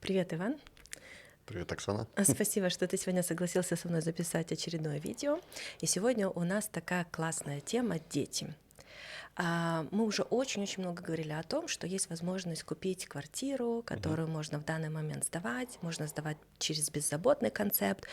Привет, Иван. Привет, Оксана. Спасибо, что ты сегодня согласился со мной записать очередное видео. И сегодня у нас такая классная тема — дети. Мы уже очень-очень много говорили о том, что есть возможность купить квартиру, которую можно в данный момент сдавать, можно сдавать через беззаботный концепт,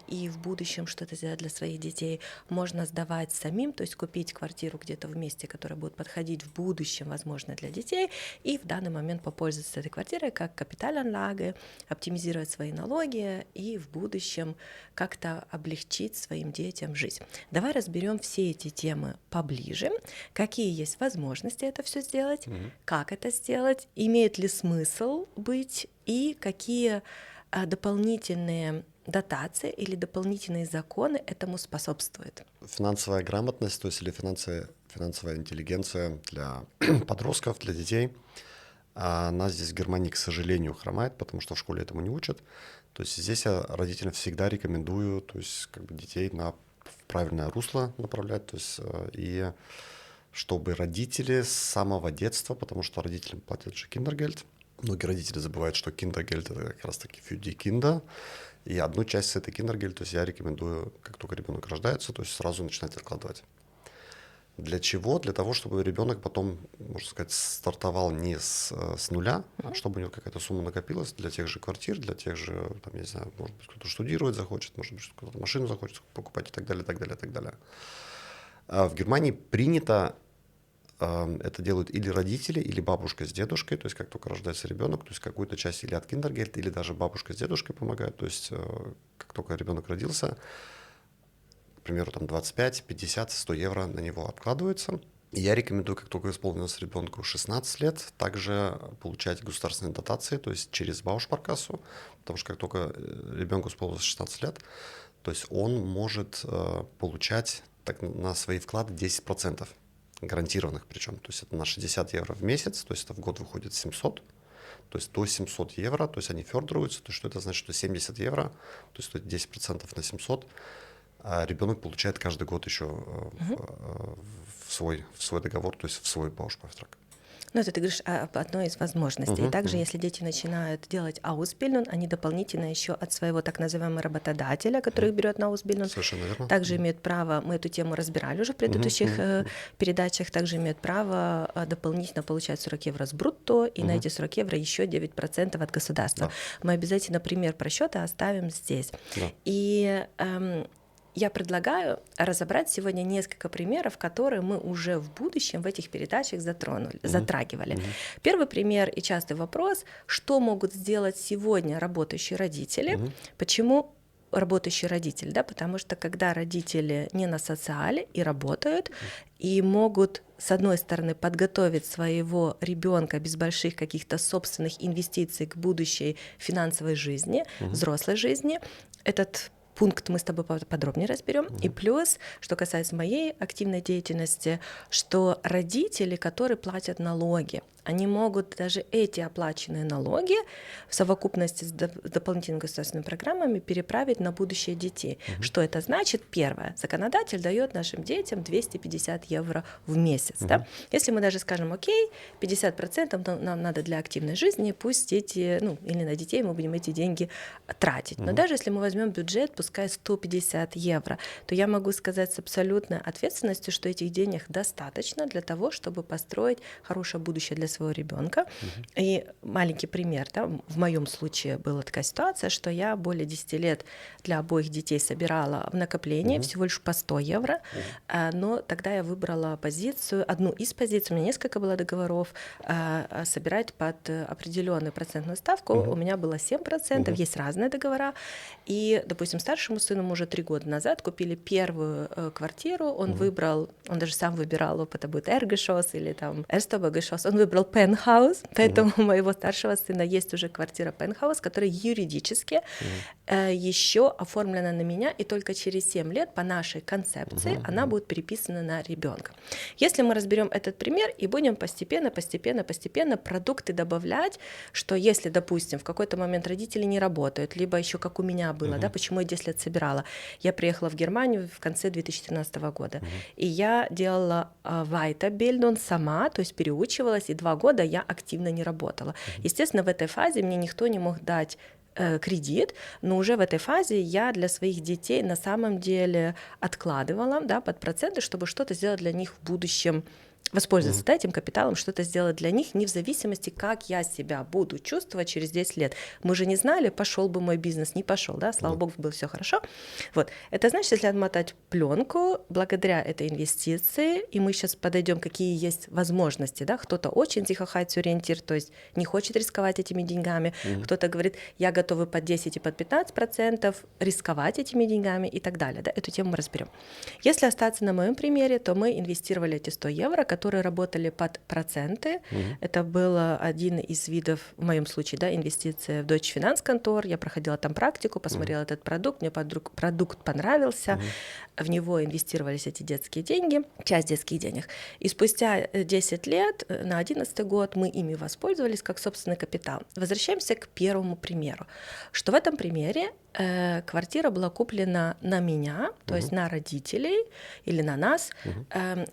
и в будущем что-то сделать для своих детей. Можно сдавать самим, то есть купить квартиру где-то в месте, которое будет подходить в будущем, возможно, для детей, и в данный момент попользоваться этой квартирой как капитаlanlage, оптимизировать свои налоги и в будущем как-то облегчить своим детям жизнь. Давай разберем все эти темы поближе. Какие есть возможности это все сделать, как это сделать, имеет ли смысл быть и какие дополнительные дотации или дополнительные законы этому способствуют. Финансовая грамотность, то есть или финансовая интеллигенция для подростков, для детей, она здесь в Германии, к сожалению, хромает, потому что в школе этому не учат. То есть здесь я родителям всегда рекомендую, то есть как бы детей в правильное русло направлять, то есть и чтобы родители с самого детства, потому что родителям платят же киндергельд. Многие родители забывают, что киндергельд — это как раз-таки für die Kinder. И одну часть с этой киндергельд, то есть я рекомендую, как только ребенок рождается, то есть сразу начинать откладывать. Для чего? Для того, чтобы ребенок потом, можно сказать, стартовал не с нуля, а чтобы у него какая-то сумма накопилась для тех же квартир, для тех же, там, я не знаю, может быть, кто-то штудировать захочет, может быть, кто-то машину захочет покупать и так далее, так далее, так далее. А в Германии принято это делают или родители, или бабушка с дедушкой, то есть как только рождается ребенок, то есть какую-то часть или от киндергельда, или даже бабушка с дедушкой помогают, то есть как только ребенок родился, к примеру, там 25, 50, 100 евро на него откладывается. И я рекомендую, как только исполнилось ребенку 16 лет, также получать государственные дотации, то есть через Баушпаркассу, потому что как только ребенку исполнилось 16 лет, то есть он может получать на свои вклады 10%. Гарантированных причем, то есть это на 60 евро в месяц, то есть это в год выходит 700, то есть до 700 евро, то есть они фёрдеруются, то есть что это значит, что 70 евро, то есть 10% на 700, а ребенок получает каждый год еще в свой договор, то есть в свой Баушпартрак. Ну, это ты говоришь об одной из возможностей. И также, если дети начинают делать Ausbildung, они дополнительно еще от своего так называемого работодателя, который их берет на Ausbildung, Совершенно верно. также имеют право, мы эту тему разбирали уже в предыдущих передачах, также имеют право дополнительно получать 40 евро с брутто, и на эти 40 евро еще 9% от государства. Да. Мы обязательно пример просчета оставим здесь. Да. И я предлагаю разобрать сегодня несколько примеров, которые мы уже в будущем в этих передачах затрагивали. Первый пример и частый вопрос: что могут сделать сегодня работающие родители? Почему работающий родитель? Да, потому что когда родители не на социале и работают, и могут, с одной стороны, подготовить своего ребенка без больших каких-то собственных инвестиций к будущей финансовой жизни, взрослой жизни, этот пункт мы с тобой подробнее разберем. И плюс, что касается моей активной деятельности, что родители, которые платят налоги, они могут даже эти оплаченные налоги в совокупности с дополнительными государственными программами переправить на будущее детей. Что это значит? Первое. Законодатель дает нашим детям 250 евро в месяц. Да? Если мы даже скажем, окей, 50% нам надо для активной жизни, пусть дети, или на детей мы будем эти деньги тратить. Но даже если мы возьмем бюджет, пускай 150 евро, то я могу сказать с абсолютной ответственностью, что этих денег достаточно для того, чтобы построить хорошее будущее для своего ребенка. И маленький пример, да, в моем случае была такая ситуация, что я более 10 лет для обоих детей собирала в накоплении всего лишь по 100 евро, но тогда я выбрала позицию, одну из позиций, у меня несколько было договоров, собирать под определенную процентную ставку. У меня было 7%, есть разные договора. И, допустим, старшему сыну мы уже 3 года назад купили первую квартиру, он выбрал, он даже сам выбирал, это будет Эргешос или там Эрстобагешос, он выбрал пентхаус, поэтому у моего старшего сына есть уже квартира пентхаус, которая юридически еще оформлена на меня, и только через 7 лет по нашей концепции она будет переписана на ребенка. Если мы разберем этот пример и будем постепенно продукты добавлять, что если, допустим, в какой-то момент родители не работают, либо еще как у меня было, да, почему я 10 лет собирала. Я приехала в Германию в конце 2013 года, и я делала Weiterbildung сама, то есть переучивалась, и 2 2 года я активно не работала. Естественно, в этой фазе мне никто не мог дать кредит, но уже в этой фазе я для своих детей на самом деле откладывала, да, под проценты, чтобы что-то сделать для них в будущем, воспользоваться этим капиталом, что-то сделать для них, не в зависимости, как я себя буду чувствовать через 10 лет. Мы же не знали, пошел бы мой бизнес, не пошел, да, слава богу, было все хорошо. Вот. Это значит, если отмотать пленку, благодаря этой инвестиции, и мы сейчас подойдем, какие есть возможности, да, кто-то очень ориентир, то есть не хочет рисковать этими деньгами, кто-то говорит, я готовы под 10 и под 15% рисковать этими деньгами и так далее, да, эту тему мы разберем. Если остаться на моем примере, то мы инвестировали эти 100 евро, которые работали под проценты. Это был один из видов, в моем случае, да, инвестиции в Deutsche Finanzkontor. Я проходила там практику, посмотрела этот продукт, мне продукт понравился, в него инвестировались эти детские деньги, часть детских денег. И спустя 10 лет, на 11-й год, мы ими воспользовались как собственный капитал. Возвращаемся к первому примеру, что в этом примере квартира была куплена на меня, то есть на родителей или на нас,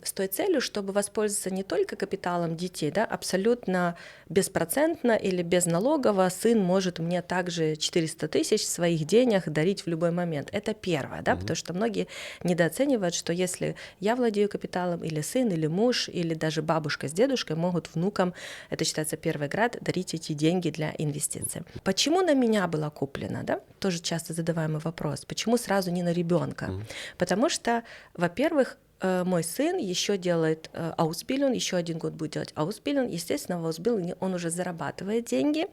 с той целью, чтобы воспользоваться не только капиталом детей, да, абсолютно беспроцентно или безналогово сын может мне также 400 тысяч своих денег дарить в любой момент. Это первое, да, потому что многие недооценивают, что если я владею капиталом, или сын, или муж, или даже бабушка с дедушкой могут внукам, это считается первый град, дарить эти деньги для инвестиций. Почему на меня была куплена, да? Тоже часто задаваемый вопрос. Почему сразу не на ребенка? Потому что, во-первых, мой сын еще делает Ausbildung, еще 1 год будет делать Ausbildung. Естественно, в Ausbildung он уже зарабатывает деньги.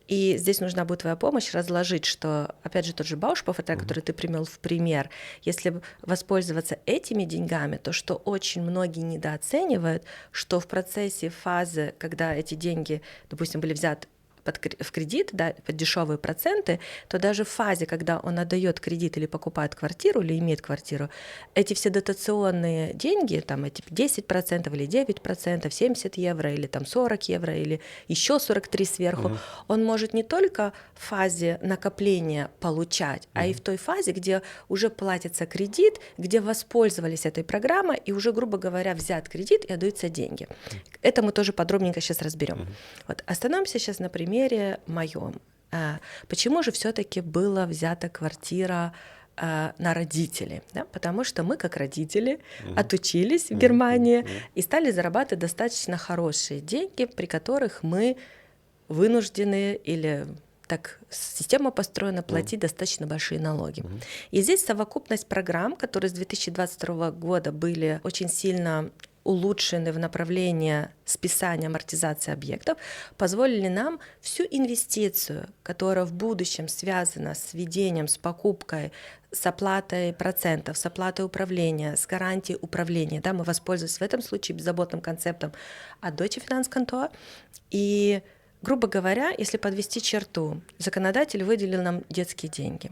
И здесь нужна будет твоя помощь разложить, что, опять же, тот же Bausparvertrag, который ты привел в пример, если воспользоваться этими деньгами, то что очень многие недооценивают, что в процессе фазы, когда эти деньги, допустим, были взяты в кредит, да, под дешевые проценты, то даже в фазе, когда он отдает кредит или покупает квартиру, или имеет квартиру, эти все дотационные деньги, там эти 10% или 9%, 70 евро, или там 40 евро, или еще 43 сверху, он может не только в фазе накопления получать, а и в той фазе, где уже платится кредит, где воспользовались этой программой, и уже, грубо говоря, взят кредит и отдаются деньги. Это мы тоже подробненько сейчас разберем. Вот. Остановимся сейчас на примере моем. Почему же все-таки была взята квартира на родителей? Да? Потому что мы, как родители, отучились в Германии и стали зарабатывать достаточно хорошие деньги, при которых мы вынуждены или так система построена платить достаточно большие налоги. И здесь совокупность программ, которые с 2022 года были очень сильно улучшены в направлении списания, амортизации объектов, позволили нам всю инвестицию, которая в будущем связана с введением, с покупкой, с оплатой процентов, с оплатой управления, с гарантией управления. Да, мы воспользовались в этом случае беззаботным концептом от Deutsche Finanzkontor. И, грубо говоря, если подвести черту, законодатель выделил нам детские деньги.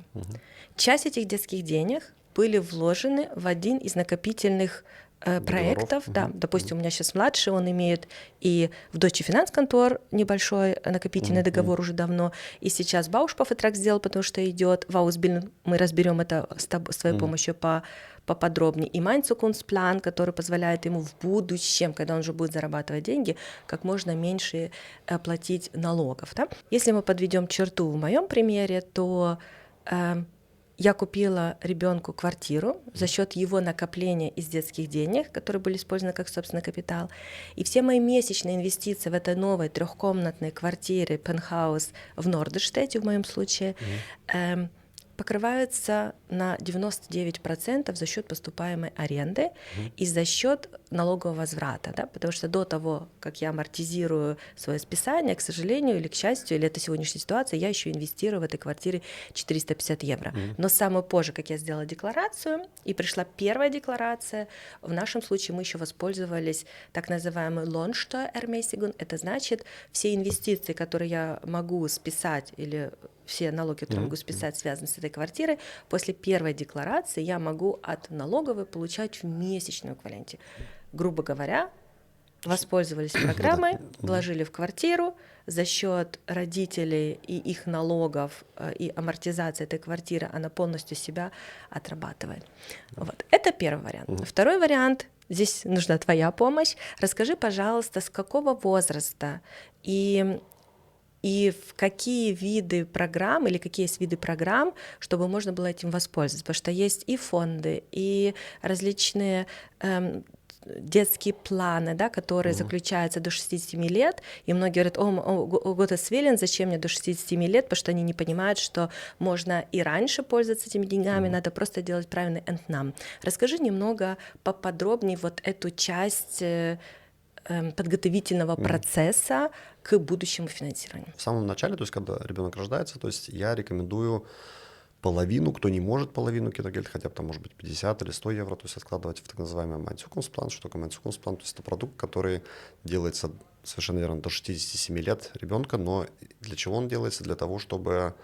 Часть этих детских денег были вложены в один из накопительных проектов, да, допустим, у меня сейчас младший, он имеет и в Deutsche Finanzkontor небольшой накопительный договор уже давно, и сейчас Bausparvertrag сделал, потому что идет в Ausbildung, мы разберем это с твоей помощью поподробнее, и Mein Zukunftsplan, который позволяет ему в будущем, когда он уже будет зарабатывать деньги, как можно меньше платить налогов. Да? Если мы подведем черту в моем примере, то я купила ребенку квартиру за счет его накопления из детских денег, которые были использованы как собственный капитал. И все мои месячные инвестиции в этой новой 3-комнатной квартире, пентхаус в Нордерштете, в моем случае, покрываются на 99% за счет поступаемой аренды и за счет налогового возврата, да? Потому что до того, как я амортизирую свое списание, к сожалению или к счастью, или это сегодняшняя ситуация, я еще инвестирую в этой квартире 450 евро. Но самое позже, как я сделала декларацию, и пришла первая декларация, в нашем случае мы еще воспользовались так называемой Lohnsteuerermäßigung, это значит, все инвестиции, которые я могу списать или все налоги, которые могу списать, связаны с этой квартирой, после первой декларации я могу от налоговой получать в месячном эквиваленте. Грубо говоря, воспользовались программой, вложили в квартиру, за счет родителей и их налогов и амортизации этой квартиры она полностью себя отрабатывает. Вот. Это первый вариант. Второй вариант. здесь нужна твоя помощь. Расскажи, пожалуйста, с какого возраста и в какие виды программ или какие есть виды программ, чтобы можно было этим воспользоваться? Потому что есть и фонды, и различные детские планы, да, которые заключаются до 67 лет, и многие говорят: Gottes Willen, зачем мне до 67 лет, потому что они не понимают, что можно и раньше пользоваться этими деньгами, надо просто делать правильный Entnahme. Расскажи немного поподробнее вот эту часть подготовительного процесса к будущему финансированию. В самом начале, то есть когда ребенок рождается, то есть я рекомендую половину, кто не может половину киногельд, хотя бы там может быть 50 или 100 евро, то есть откладывать в так называемый Майнцукунсплан. Что такое Майнцукунсплан? То есть это продукт, который делается совершенно верно до 67 лет ребенка, но для чего он делается? Для того, чтобы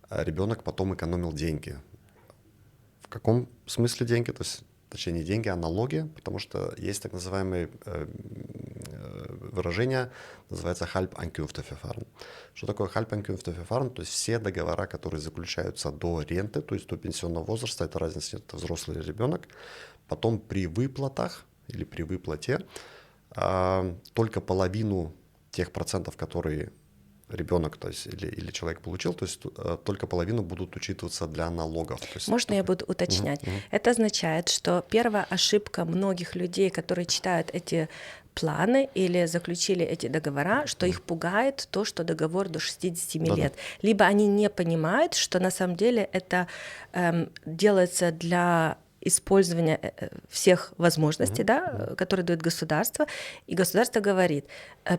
ребенок потом экономил деньги. В каком смысле деньги? То есть, точнее, не деньги, а налоги, потому что есть так называемое выражение, называется Halbeinkünfteverfahren. Что такое Halbeinkünfteverfahren? То есть все договора, которые заключаются до ренты, то есть до пенсионного возраста, это разница, это взрослый или ребенок, потом при выплатах или при выплате только половину тех процентов, которые ребенок, то есть или человек получил, то есть только половину будут учитываться для налогов. То есть, можно я буду уточнять? Это означает, что первая ошибка многих людей, которые читают эти планы или заключили эти договора, что их пугает то, что договор до 67 лет. Либо они не понимают, что на самом деле это делается для использования всех возможностей, да, которые дает государство, и государство говорит: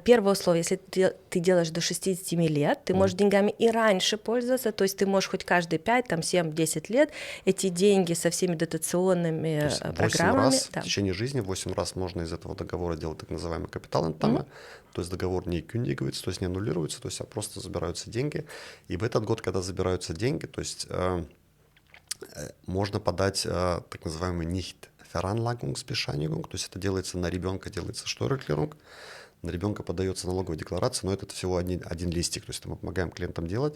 первое условие, если ты делаешь до 67 лет, ты можешь деньгами и раньше пользоваться, то есть ты можешь хоть каждые 5, там, 7, 10 лет эти деньги со всеми дотационными программами. 8 раз в течение жизни, 8 раз можно из этого договора делать так называемый капитал Entnahme, то есть договор не кюндигуется, то есть не аннулируется, то есть просто забираются деньги, и в этот год, когда забираются деньги, то есть можно подать так называемый Nicht-Veranlagungsbescheinigung, то есть это делается на ребенка, делается Steuererklärung, на ребенка подается налоговая декларация, но это всего один листик, то есть мы помогаем клиентам делать.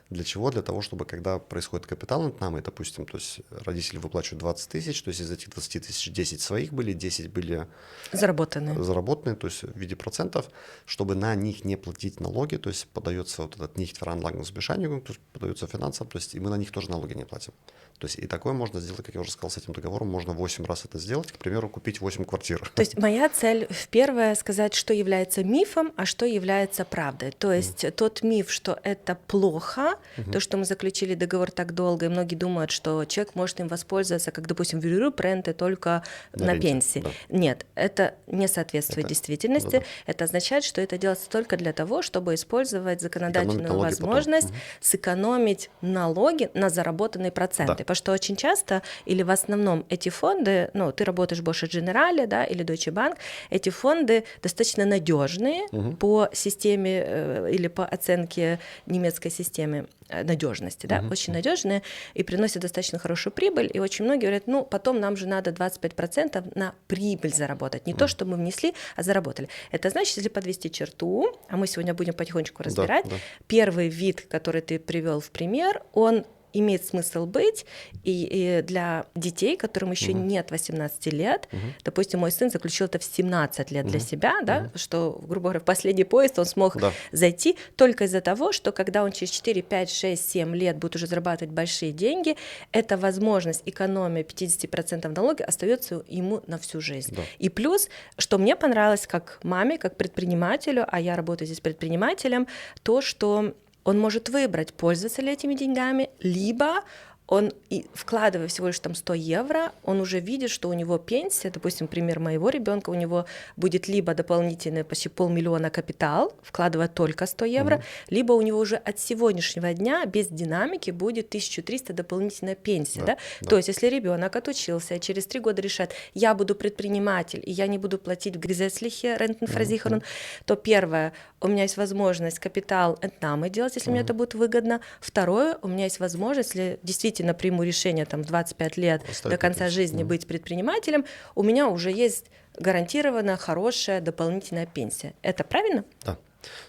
Для чего? Для того, чтобы когда происходит капитал Entnahme, допустим, то есть родители выплачивают 20 тысяч, то есть из этих 20 тысяч 10 своих были, 10 были заработанные, то есть в виде процентов, чтобы на них не платить налоги, то есть подается вот этот Nicht-Veranlagungsbescheinigung, то есть подается финансам, то есть и мы на них тоже налоги не платим. То есть и такое можно сделать, как я уже сказал, с этим договором, можно 8 раз это сделать, к примеру, купить 8 квартир. То есть моя цель первая сказать, что является мифом, а что является правдой. То есть тот миф, что это плохо, то, что мы заключили договор так долго, и многие думают, что человек может им воспользоваться, как, допустим, ренты только на пенсии. Да. Нет, это не соответствует действительности. Это означает, что это делается только для того, чтобы использовать законодательную возможность сэкономить налоги на заработанные проценты. Потому что очень часто, или в основном эти фонды, ну, ты работаешь в Bosch Generale, да, или Deutsche Bank, эти фонды достаточно надежные по системе или по оценке немецкой системы надежности, да, очень надежные и приносят достаточно хорошую прибыль. И очень многие говорят: ну, потом нам же надо 25% на прибыль заработать. Не то, что мы внесли, а заработали. Это значит, если подвести черту, а мы сегодня будем потихонечку разбирать, первый вид, который ты привел в пример, он имеет смысл быть, и для детей, которым еще нет 18 лет, допустим, мой сын заключил это в 17 лет для себя, да, что, грубо говоря, в последний поезд он смог зайти только из-за того, что когда он через 4, 5, 6, 7 лет будет уже зарабатывать большие деньги, эта возможность экономии 50% налоги остается ему на всю жизнь. Да. И плюс, что мне понравилось как маме, как предпринимателю, а я работаю здесь предпринимателем, то, что он может выбрать, пользоваться ли этими деньгами, либо он, вкладывая всего лишь там 100 евро, он уже видит, что у него пенсия, допустим, пример моего ребенка, у него будет либо дополнительный почти 500 000 капитал, вкладывая только 100 евро, либо у него уже от сегодняшнего дня без динамики будет 1300 дополнительная пенсия. Да? То есть если ребенок отучился и через 3 года решает: я буду предприниматель, и я не буду платить в gesetzliche Rentenversicherung, то первое, у меня есть возможность капитал Entnahme делать, если мне это будет выгодно. Второе, у меня есть возможность, если действительно приму решение там, в 25 лет до конца жизни быть предпринимателем, у меня уже есть гарантированно хорошая дополнительная пенсия. Это правильно? Да,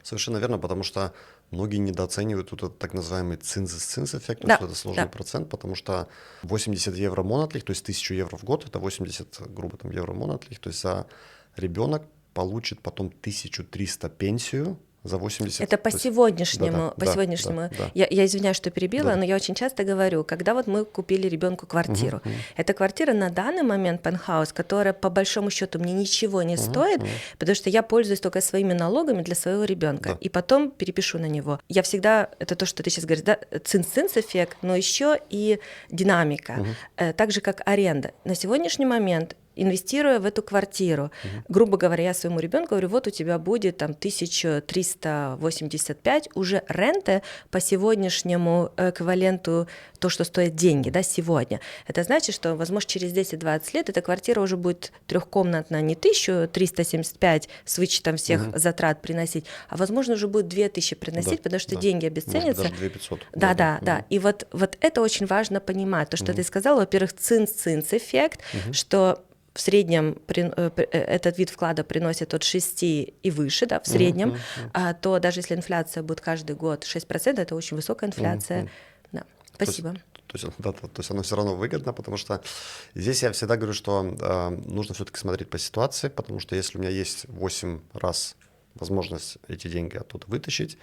совершенно верно, потому что Многие недооценивают вот этот так называемый цинс-эффект, то Да, есть это сложный да. процент, потому что 80 евро монатлих, то есть 1000 евро в год, это 80, грубо там, евро монатлих, то есть за ребенок получит потом 1300 пенсию за 80. Это по то есть, сегодняшнему, по да, сегодняшнему. да, Я извиняюсь, что перебила, да. но я очень часто говорю, когда вот мы купили ребенку квартиру, эта квартира на данный момент пентхаус, которая по большому счету мне ничего не стоит, потому что я пользуюсь только своими налогами для своего ребенка, Да. и потом перепишу на него. Я всегда, это то, что ты сейчас говоришь, да, цинц-цинц эффект, но еще и динамика, так же как аренда. На сегодняшний момент, инвестируя в эту квартиру, грубо говоря, я своему ребенку говорю, вот у тебя будет там 1385 уже ренты по сегодняшнему эквиваленту, то, что стоит деньги, да, сегодня. Это значит, что, возможно, через 10-20 лет эта квартира уже будет трехкомнатная, не 1375 с вычетом всех затрат приносить, а, возможно, уже будет 2000 приносить, потому что деньги обесценятся. Может, даже 2500. Да. И вот это очень важно понимать. То, что ты сказал, во-первых, цинц-цинц эффект, что в среднем этот вид вклада приносит от 6 и выше, да, в среднем, то даже если инфляция будет каждый год 6%, это очень высокая инфляция. Да. Спасибо. То есть оно все равно выгодно, потому что здесь я всегда говорю, что нужно все-таки смотреть по ситуации, потому что если у меня есть 8 раз возможность эти деньги оттуда вытащить,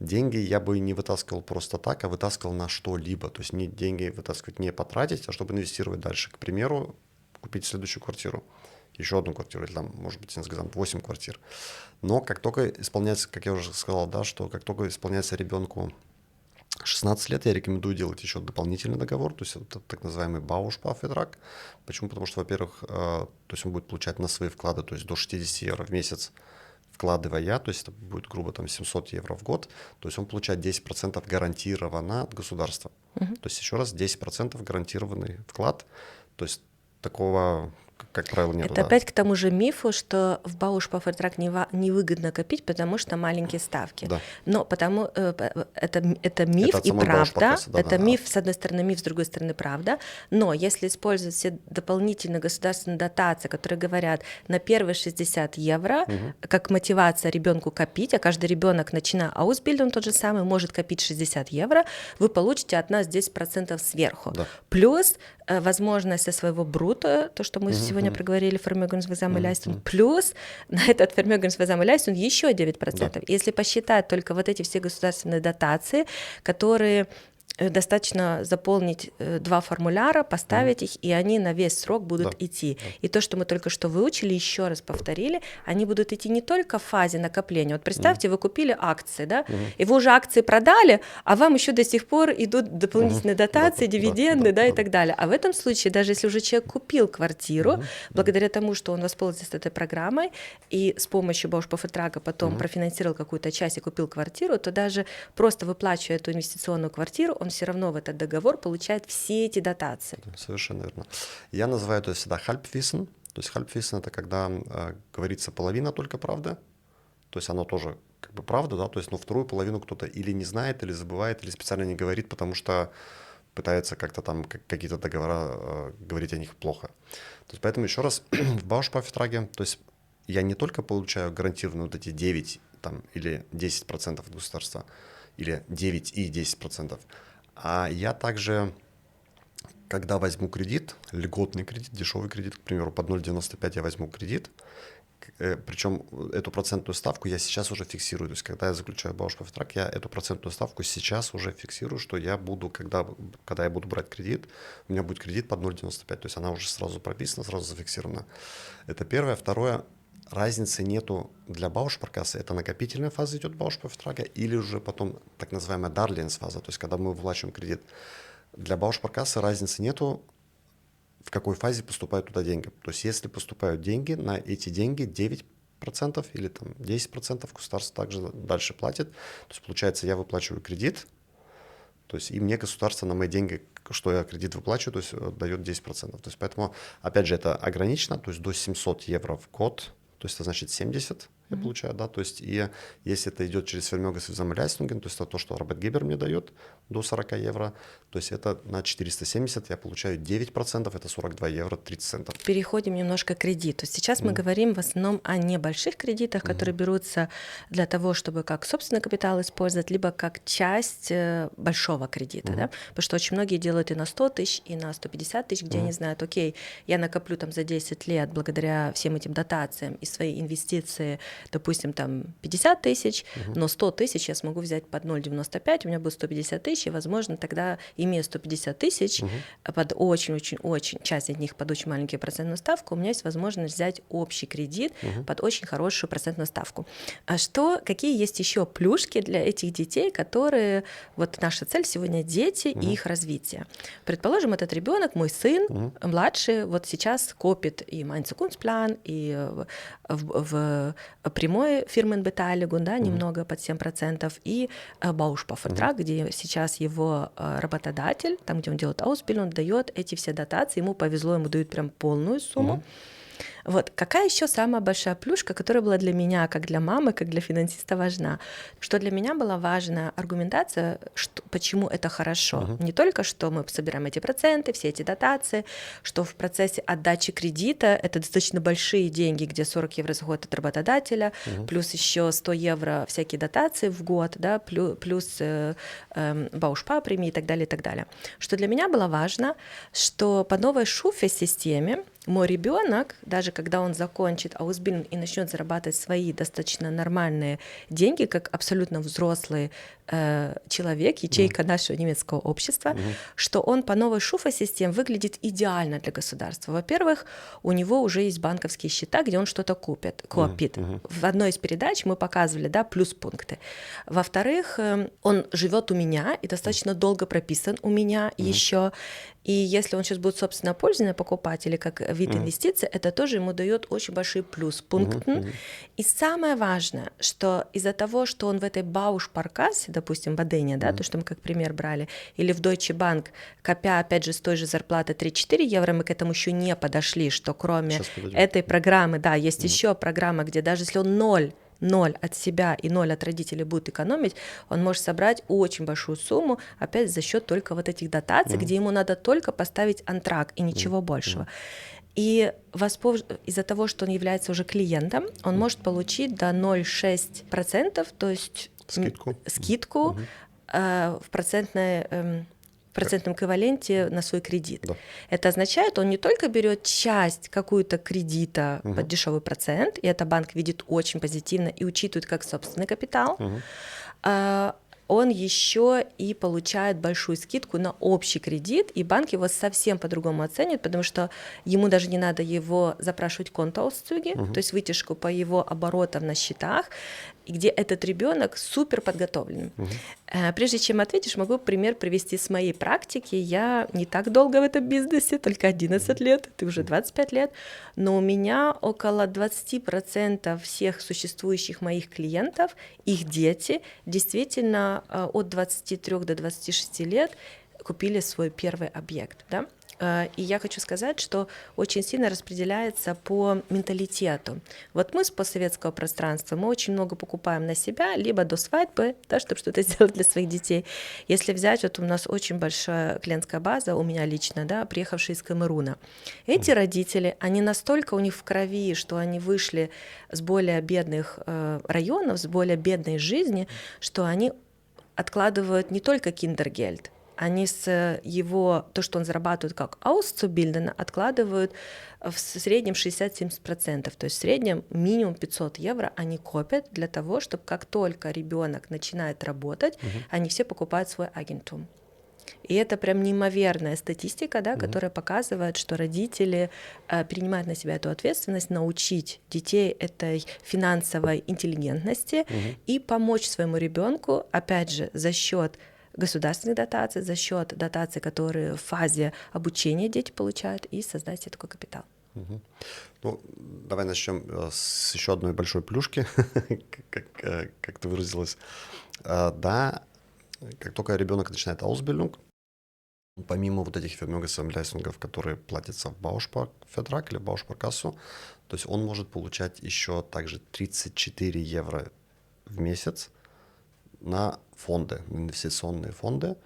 деньги я бы не вытаскивал просто так, а вытаскивал на что-либо. То есть не деньги вытаскивать не потратить, а чтобы инвестировать дальше. К примеру, купить следующую квартиру, еще одну квартиру, или там, может быть, иногда 8 квартир. Но как только исполняется, как я уже сказал, да, что как только исполняется ребенку 16 лет, я рекомендую делать еще дополнительный договор, то есть это так называемый Bausparvertrag. Почему? Потому что, во-первых, то есть он будет получать на свои вклады, то есть до 60 евро в месяц, вкладывая, то есть это будет, грубо, там 700 евро в год, то есть он получает 10% гарантированно от государства. То есть, еще раз, 10% гарантированный вклад, то есть такого, как правило, нет. Это опять к тому же мифу, что в Bausparvertrag невыгодно копить, потому что маленькие ставки. Да. Но потому это миф и правда. Это миф, с одной стороны, миф, с другой стороны, правда. Но если использовать все дополнительные государственные дотации, которые говорят на первые 60 евро, как мотивация ребенку копить, а каждый ребенок, начиная Ausbildung, тот же самый, может копить 60 евро, вы получите от нас 10% сверху. Да. Плюс возможность со своего брута, то, что мы сегодня проговорили, Vermögenswirksame Leistung, плюс на этот Vermögenswirksame Leistung еще 9%. Да. Если посчитать только вот эти все государственные дотации, которые достаточно заполнить 2 формуляра, поставить их, и они на весь срок будут идти. И то, что мы только что выучили, еще раз повторили, они будут идти не только в фазе накопления. Вот представьте, вы купили акции, да, и вы уже акции продали, а вам еще до сих пор идут дополнительные дотации, дивиденды, и так далее. А в этом случае, даже если уже человек купил квартиру, благодаря тому, что он воспользовался этой программой, и с помощью Bausparvertrag потом профинансировал какую-то часть и купил квартиру, то даже просто выплачивая эту инвестиционную квартиру, он все равно в этот договор получает все эти дотации. Совершенно верно. Я называю это всегда Halbwissen. То есть Halbwissen — это когда говорится половина только правда. То есть оно тоже как бы правда, да, то есть, но вторую половину кто-то или не знает, или забывает, или специально не говорит, потому что пытается как-то там какие-то договора говорить о них плохо. То есть поэтому еще раз, в Bausparvertrag, то есть я не только получаю гарантированные вот эти 9 там, или 10% от государства, или 9 и 10%, а я также, когда возьму кредит, льготный кредит, дешевый кредит, к примеру, под 0,95 я возьму кредит, причем эту процентную ставку я сейчас уже фиксирую. То есть, когда я заключаю Bausparvertrag, я эту процентную ставку сейчас уже фиксирую, что я буду, когда я буду брать кредит, у меня будет кредит под 0,95. То есть она уже сразу прописана, сразу зафиксирована. Это первое. Второе. Разницы нету для Bausparkasse, это накопительная фаза идет Bausparvertrag, или уже потом так называемая Darlehensfаза, то есть когда мы выплачиваем кредит. Для Bausparkasse разницы нету, в какой фазе поступают туда деньги. То есть если поступают деньги, на эти деньги 9% или там 10% государство также дальше платит. То есть получается, я выплачиваю кредит, то есть и мне государство на мои деньги, что я кредит выплачиваю, то есть дает 10%. То есть поэтому, опять же, это ограничено, то есть до 700 евро в год. То есть это значит 70 я получаю, да, то есть и если это идет через Vermögenszusammenleistungen, то есть это то, что Arbeitgeber мне дает до 40 евро, то есть это на 470 я получаю 9%, это 42 евро 30 центов. Переходим немножко к кредиту. Сейчас мы говорим в основном о небольших кредитах, которые берутся для того, чтобы как собственный капитал использовать, либо как часть большого кредита, да? Потому что очень многие делают и на 100 тысяч, и на 150 тысяч, где они знают, окей, я накоплю там за 10 лет благодаря всем этим дотациям и свои инвестиции, допустим, там 50 тысяч, но 100 тысяч я смогу взять под 0,95, у меня будет 150 тысяч, и, возможно, тогда, имея 150 тысяч, под очень-очень-очень, часть из них под очень маленькую процентную ставку, у меня есть возможность взять общий кредит под очень хорошую процентную ставку. Какие есть еще плюшки для этих детей, которые, вот наша цель сегодня дети и их развитие. Предположим, этот ребенок, мой сын, младший, вот сейчас копит и Mainz-Kunstplan, и в прямой Firmenbeteiligung, да, немного под 7%, и Bausparvertrag, где сейчас его работодатель, там, где он делает Ausbildung, дает эти все дотации, ему повезло, ему дают прям полную сумму. Вот какая еще самая большая плюшка, которая была для меня, как для мамы, как для финансиста важна? Что для меня была важная аргументация, почему это хорошо. Не только, что мы собираем эти проценты, все эти дотации, что в процессе отдачи кредита это достаточно большие деньги, где 40 евро в год от работодателя, плюс еще 100 евро всякие дотации в год, да, плюс Bausparprämie и так далее, и так далее. Что для меня было важно, что по новой ШУФе-системе мой ребенок, даже когда он закончит Ausbildung и начнет зарабатывать свои достаточно нормальные деньги, как абсолютно взрослый человек, ячейка нашего немецкого общества, что он по новой ШУФа-системе выглядит идеально для государства. Во-первых, у него уже есть банковские счета, где он что-то копит. В одной из передач мы показывали, да, плюс-пункты. Во-вторых, он живет у меня и достаточно долго прописан у меня еще. И если он сейчас будет собственно пользование покупать или как вид инвестиций, это тоже ему дает очень большой плюс пункты. И самое важное, что из-за того, что он в этой Bausparkasse, допустим, в Адене, да, то, что мы как пример брали, или в Deutsche Bank, копя, опять же, с той же зарплаты 3-4 евро, мы к этому еще не подошли, что кроме этой программы, да, есть еще программа, где даже если он ноль от себя и 0 от родителей будет экономить, он может собрать очень большую сумму, опять за счет только вот этих дотаций, где ему надо только поставить антракт и ничего большего. И из-за того, что он является уже клиентом, он может получить до 0,6%, то есть скидку в процентном эквиваленте на свой кредит. Да. Это означает, он не только берет часть какую-то кредита под дешевый процент, и это банк видит очень позитивно и учитывает как собственный капитал, он еще и получает большую скидку на общий кредит, и банк его совсем по-другому оценит, потому что ему даже не надо его запрашивать контоауszüge, то есть вытяжку по его оборотам на счетах, и где этот ребенок супер подготовлен. Прежде чем ответишь, могу пример привести с моей практики. Я не так долго в этом бизнесе, только 11 лет, ты уже 25 лет, но у меня около 20% всех существующих моих клиентов, их дети, действительно от 23 до 26 лет купили свой первый объект, да? И я хочу сказать, что очень сильно распределяется по менталитету. Вот мы с постсоветского пространства, мы очень много покупаем на себя, либо до свадьбы, да, чтобы что-то сделать для своих детей. Если взять, вот у нас очень большая клиентская база, у меня лично, да, приехавшие из Камеруна. Эти родители, они настолько у них в крови, что они вышли с более бедных районов, с более бедной жизни, что они откладывают не только киндергельд, они с его, то, что он зарабатывает как Auszubildender, откладывают в среднем 60-70%. То есть в среднем минимум 500 евро они копят для того, чтобы как только ребенок начинает работать, они все покупают свой агентум. И это прям неимоверная статистика, да, которая показывает, что родители принимают на себя эту ответственность научить детей этой финансовой интеллигентности и помочь своему ребенку, опять же, за счет государственных дотаций, за счет дотаций, которые в фазе обучения дети получают, и создать себе такой капитал. Ну, давай начнем с еще одной большой плюшки, как ты выразилась. Да, как только ребенок начинает Ausbildung, Помимо вот этих Vermögensleistungов, которые платятся в Bausparvertrag или в Bausparkasse, то есть он может получать еще также 34 евро в месяц на фонды, на инвестиционные фонды,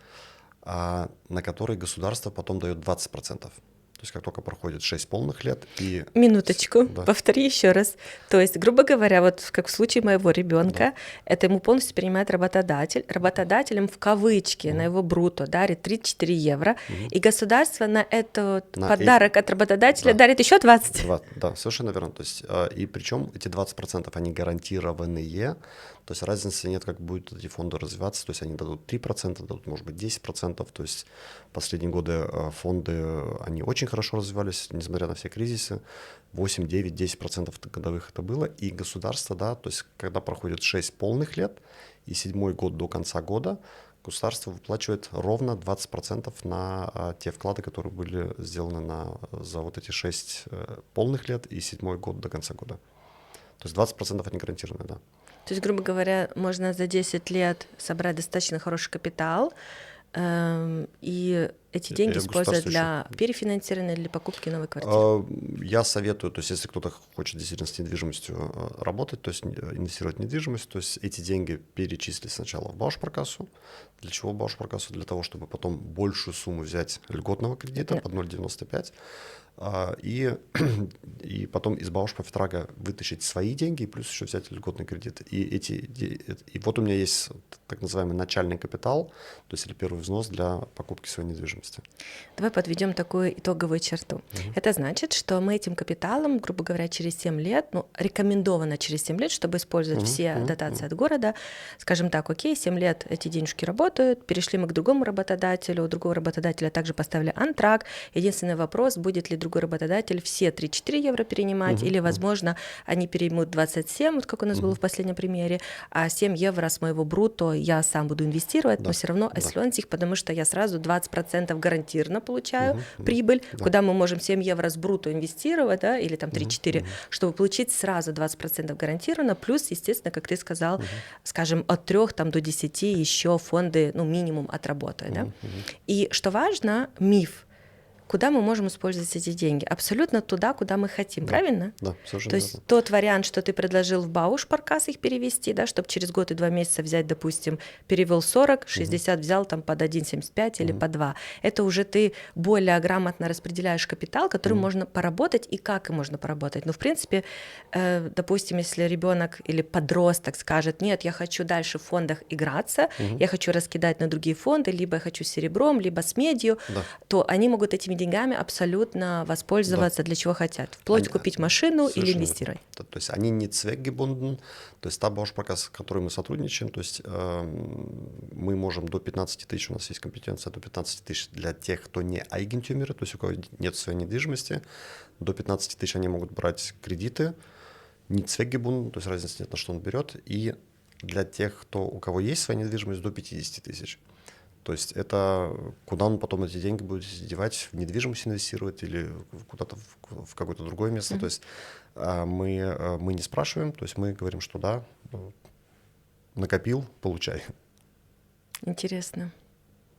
на которые государство потом дает 20%. То есть как только проходит 6 полных лет и... Минуточку, Да. повтори еще раз. То есть, грубо говоря, вот как в случае моего ребенка, это ему полностью принимает работодатель. Работодателем в кавычки на его бруто дарит 34 евро, и государство на этот подарок от работодателя дарит еще 20. Да, совершенно верно. То есть, и причем эти 20% они гарантированные, то есть разницы нет, как будут эти фонды развиваться, то есть они дадут 3%, дадут, может быть, 10%, то есть в последние годы фонды, они очень хорошо развивались, несмотря на все кризисы, 8, 9, 10% годовых это было, и государство, да, то есть когда проходит 6 полных лет и 7-й год до конца года, государство выплачивает ровно 20% на те вклады, которые были сделаны за вот эти 6 полных лет и 7-й год до конца года. То есть 20% они гарантированы, да. То есть, грубо говоря, можно за 10 лет собрать достаточно хороший капитал, и эти деньги использовать для перефинансирования или покупки новой квартиры? Я советую, то есть если кто-то хочет действительно с недвижимостью работать, то есть инвестировать в недвижимость, то есть эти деньги перечислить сначала в Bausparkasse. Для чего Bausparkasse? Для того, чтобы потом большую сумму взять льготного кредита под 0,95, и потом из Bausparvertrag вытащить свои деньги, и плюс еще взять льготный кредит. И вот у меня есть так называемый начальный капитал, то есть или первый взнос для покупки своей недвижимости. Давай подведем такую итоговую черту. Это значит, что мы этим капиталом, грубо говоря, через 7 лет, рекомендовано через 7 лет, чтобы использовать все дотации от города, скажем так, окей, 7 лет эти денежки работают, перешли мы к другому работодателю, у другого работодателя также поставили антракт. Единственный вопрос, будет ли другой работодатель все 3-4 евро перенимать, или, возможно, они переймут 27, вот как у нас было в последнем примере, а 7 евро с моего бруто я сам буду инвестировать, но все равно их, потому что я сразу 20% гарантированно получаю прибыль, куда мы можем 7 евро с бруто инвестировать, да, или там 3-4, чтобы получить сразу 20% гарантированно, плюс, естественно, как ты сказал, скажем, от 3 там, до 10 еще фонды, минимум отработают. Да? И что важно, миф, куда мы можем использовать эти деньги? Абсолютно туда, куда мы хотим, правильно? Да, совершенно То есть тот вариант, что ты предложил в Bausparkasse их перевести, да, чтобы через год и 2 месяца взять, допустим, перевел 40, 60 взял там под 1,75 или по 2. Это уже ты более грамотно распределяешь капитал, которым можно поработать, и как им можно поработать. Ну, в принципе, допустим, если ребенок или подросток скажет, нет, я хочу дальше в фондах играться, я хочу раскидать на другие фонды, либо я хочу с серебром, либо с медью, то они могут этими деньгами абсолютно воспользоваться для чего хотят, вплоть купить машину или инвестировать. То есть они не zweckgebunden, то есть та Bausparkasse, с которой мы сотрудничаем, то есть мы можем до 15 тысяч, у нас есть компетенция до 15 тысяч для тех, кто не Eigentümer, то есть у кого нет своей недвижимости, до 15 тысяч они могут брать кредиты, не zweckgebunden, то есть разницы нет, на что он берет, и для тех, у кого есть своя недвижимость, до 50 тысяч. То есть это куда он потом эти деньги будет девать, в недвижимость инвестировать или куда-то в какое-то другое место. То есть мы не спрашиваем, то есть мы говорим, что да, накопил, получай. Интересно.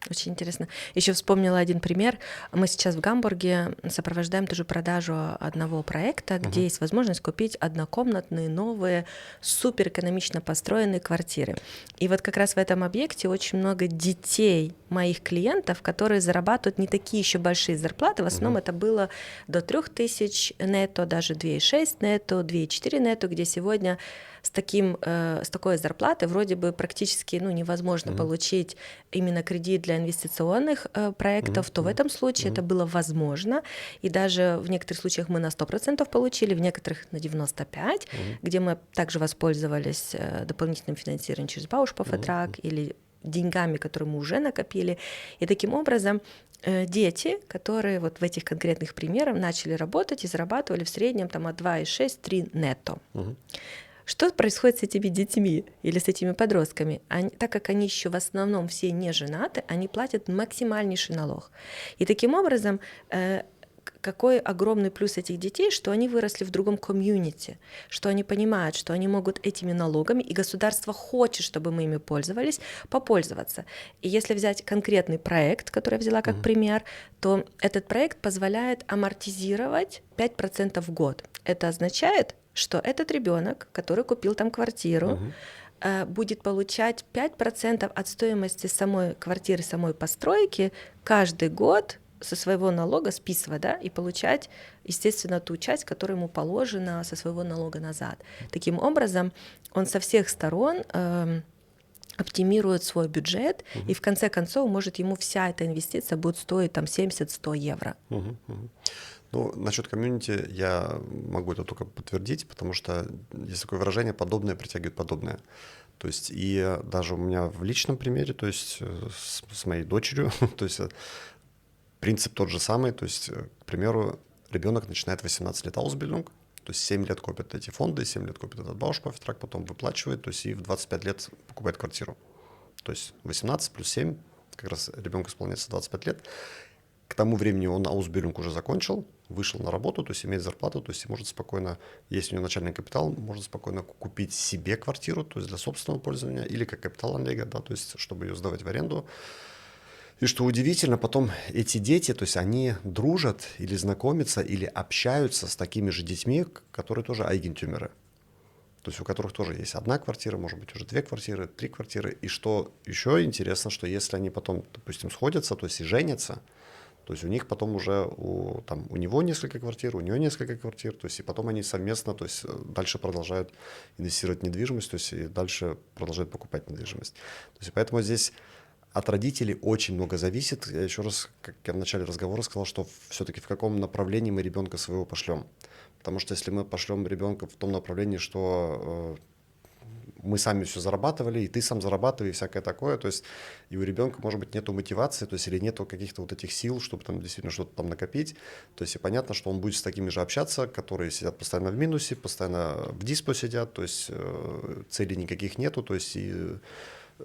Очень интересно. Еще вспомнила один пример. Мы сейчас в Гамбурге сопровождаем тоже продажу одного проекта, где есть возможность купить однокомнатные, новые, супер экономично построенные квартиры. И вот как раз в этом объекте очень много детей моих клиентов, которые зарабатывают не такие еще большие зарплаты. В основном это было до 3000 нетто, даже 2,6 нетто, 2,4 нетто, где сегодня с такой зарплатой вроде бы практически невозможно получить именно кредит для инвестиционных проектов, то в этом случае это было возможно. И даже в некоторых случаях мы на 100% получили, в некоторых на 95%, где мы также воспользовались дополнительным финансированием через Bausparvertrag или деньгами, которые мы уже накопили. И таким образом дети, которые вот в этих конкретных примерах начали работать и зарабатывали в среднем там, от 2,6-3 нетто. Что происходит с этими детьми или с этими подростками? Так как они еще в основном все не женаты, они платят максимальнейший налог. И таким образом, какой огромный плюс этих детей, что они выросли в другом комьюнити, что они понимают, что они могут этими налогами, и государство хочет, чтобы мы ими пользовались, попользоваться. И если взять конкретный проект, который я взяла как пример, то этот проект позволяет амортизировать 5% в год. Это означает, что этот ребенок, который купил там квартиру, будет получать 5% от стоимости самой квартиры, самой постройки каждый год со своего налога списывать, да, и получать, естественно, ту часть, которая ему положена со своего налога назад. Таким образом, он со всех сторон оптимирует свой бюджет, и в конце концов, может, ему вся эта инвестиция будет стоить там 70-100 евро. Ну, насчет комьюнити я могу это только подтвердить, потому что есть такое выражение «подобное притягивает подобное». То есть и даже у меня в личном примере, то есть с моей дочерью, то есть принцип тот же самый, то есть, к примеру, ребенок начинает в 18 лет Ausbildung, то есть 7 лет копит эти фонды, 7 лет копит этот Bausparvertrag, потом выплачивает, то есть и в 25 лет покупает квартиру. То есть 18 плюс 7, как раз ребенку исполняется 25 лет. К тому времени он Ausbildung уже закончил, вышел на работу, то есть имеет зарплату, то есть может спокойно, если у него начальный капитал, может спокойно купить себе квартиру, то есть для собственного пользования, или как капитал-анлега, да, то есть чтобы ее сдавать в аренду. И что удивительно, потом эти дети, то есть они дружат или знакомятся, или общаются с такими же детьми, которые тоже айгентюмеры. То есть у которых тоже есть одна квартира, может быть, уже 2 квартиры, 3 квартиры. И что еще интересно, что если они потом, допустим, сходятся, то есть и женятся, то есть у них потом уже у него несколько квартир, у нее несколько квартир, то есть и потом они совместно, то есть дальше продолжают инвестировать в недвижимость, то есть и дальше продолжают покупать недвижимость. То есть поэтому здесь от родителей очень много зависит. Я еще раз, как я в начале разговора сказал, что все-таки в каком направлении мы ребенка своего пошлем. Потому что если мы пошлем ребенка в том направлении, что мы сами все зарабатывали, и ты сам зарабатывай, и всякое такое, то есть и у ребенка, может быть, нету мотивации, то есть или нету каких-то вот этих сил, чтобы там действительно что-то там накопить, то есть и понятно, что он будет с такими же общаться, которые сидят постоянно в минусе, постоянно в диспо сидят, то есть целей никаких нету, то есть и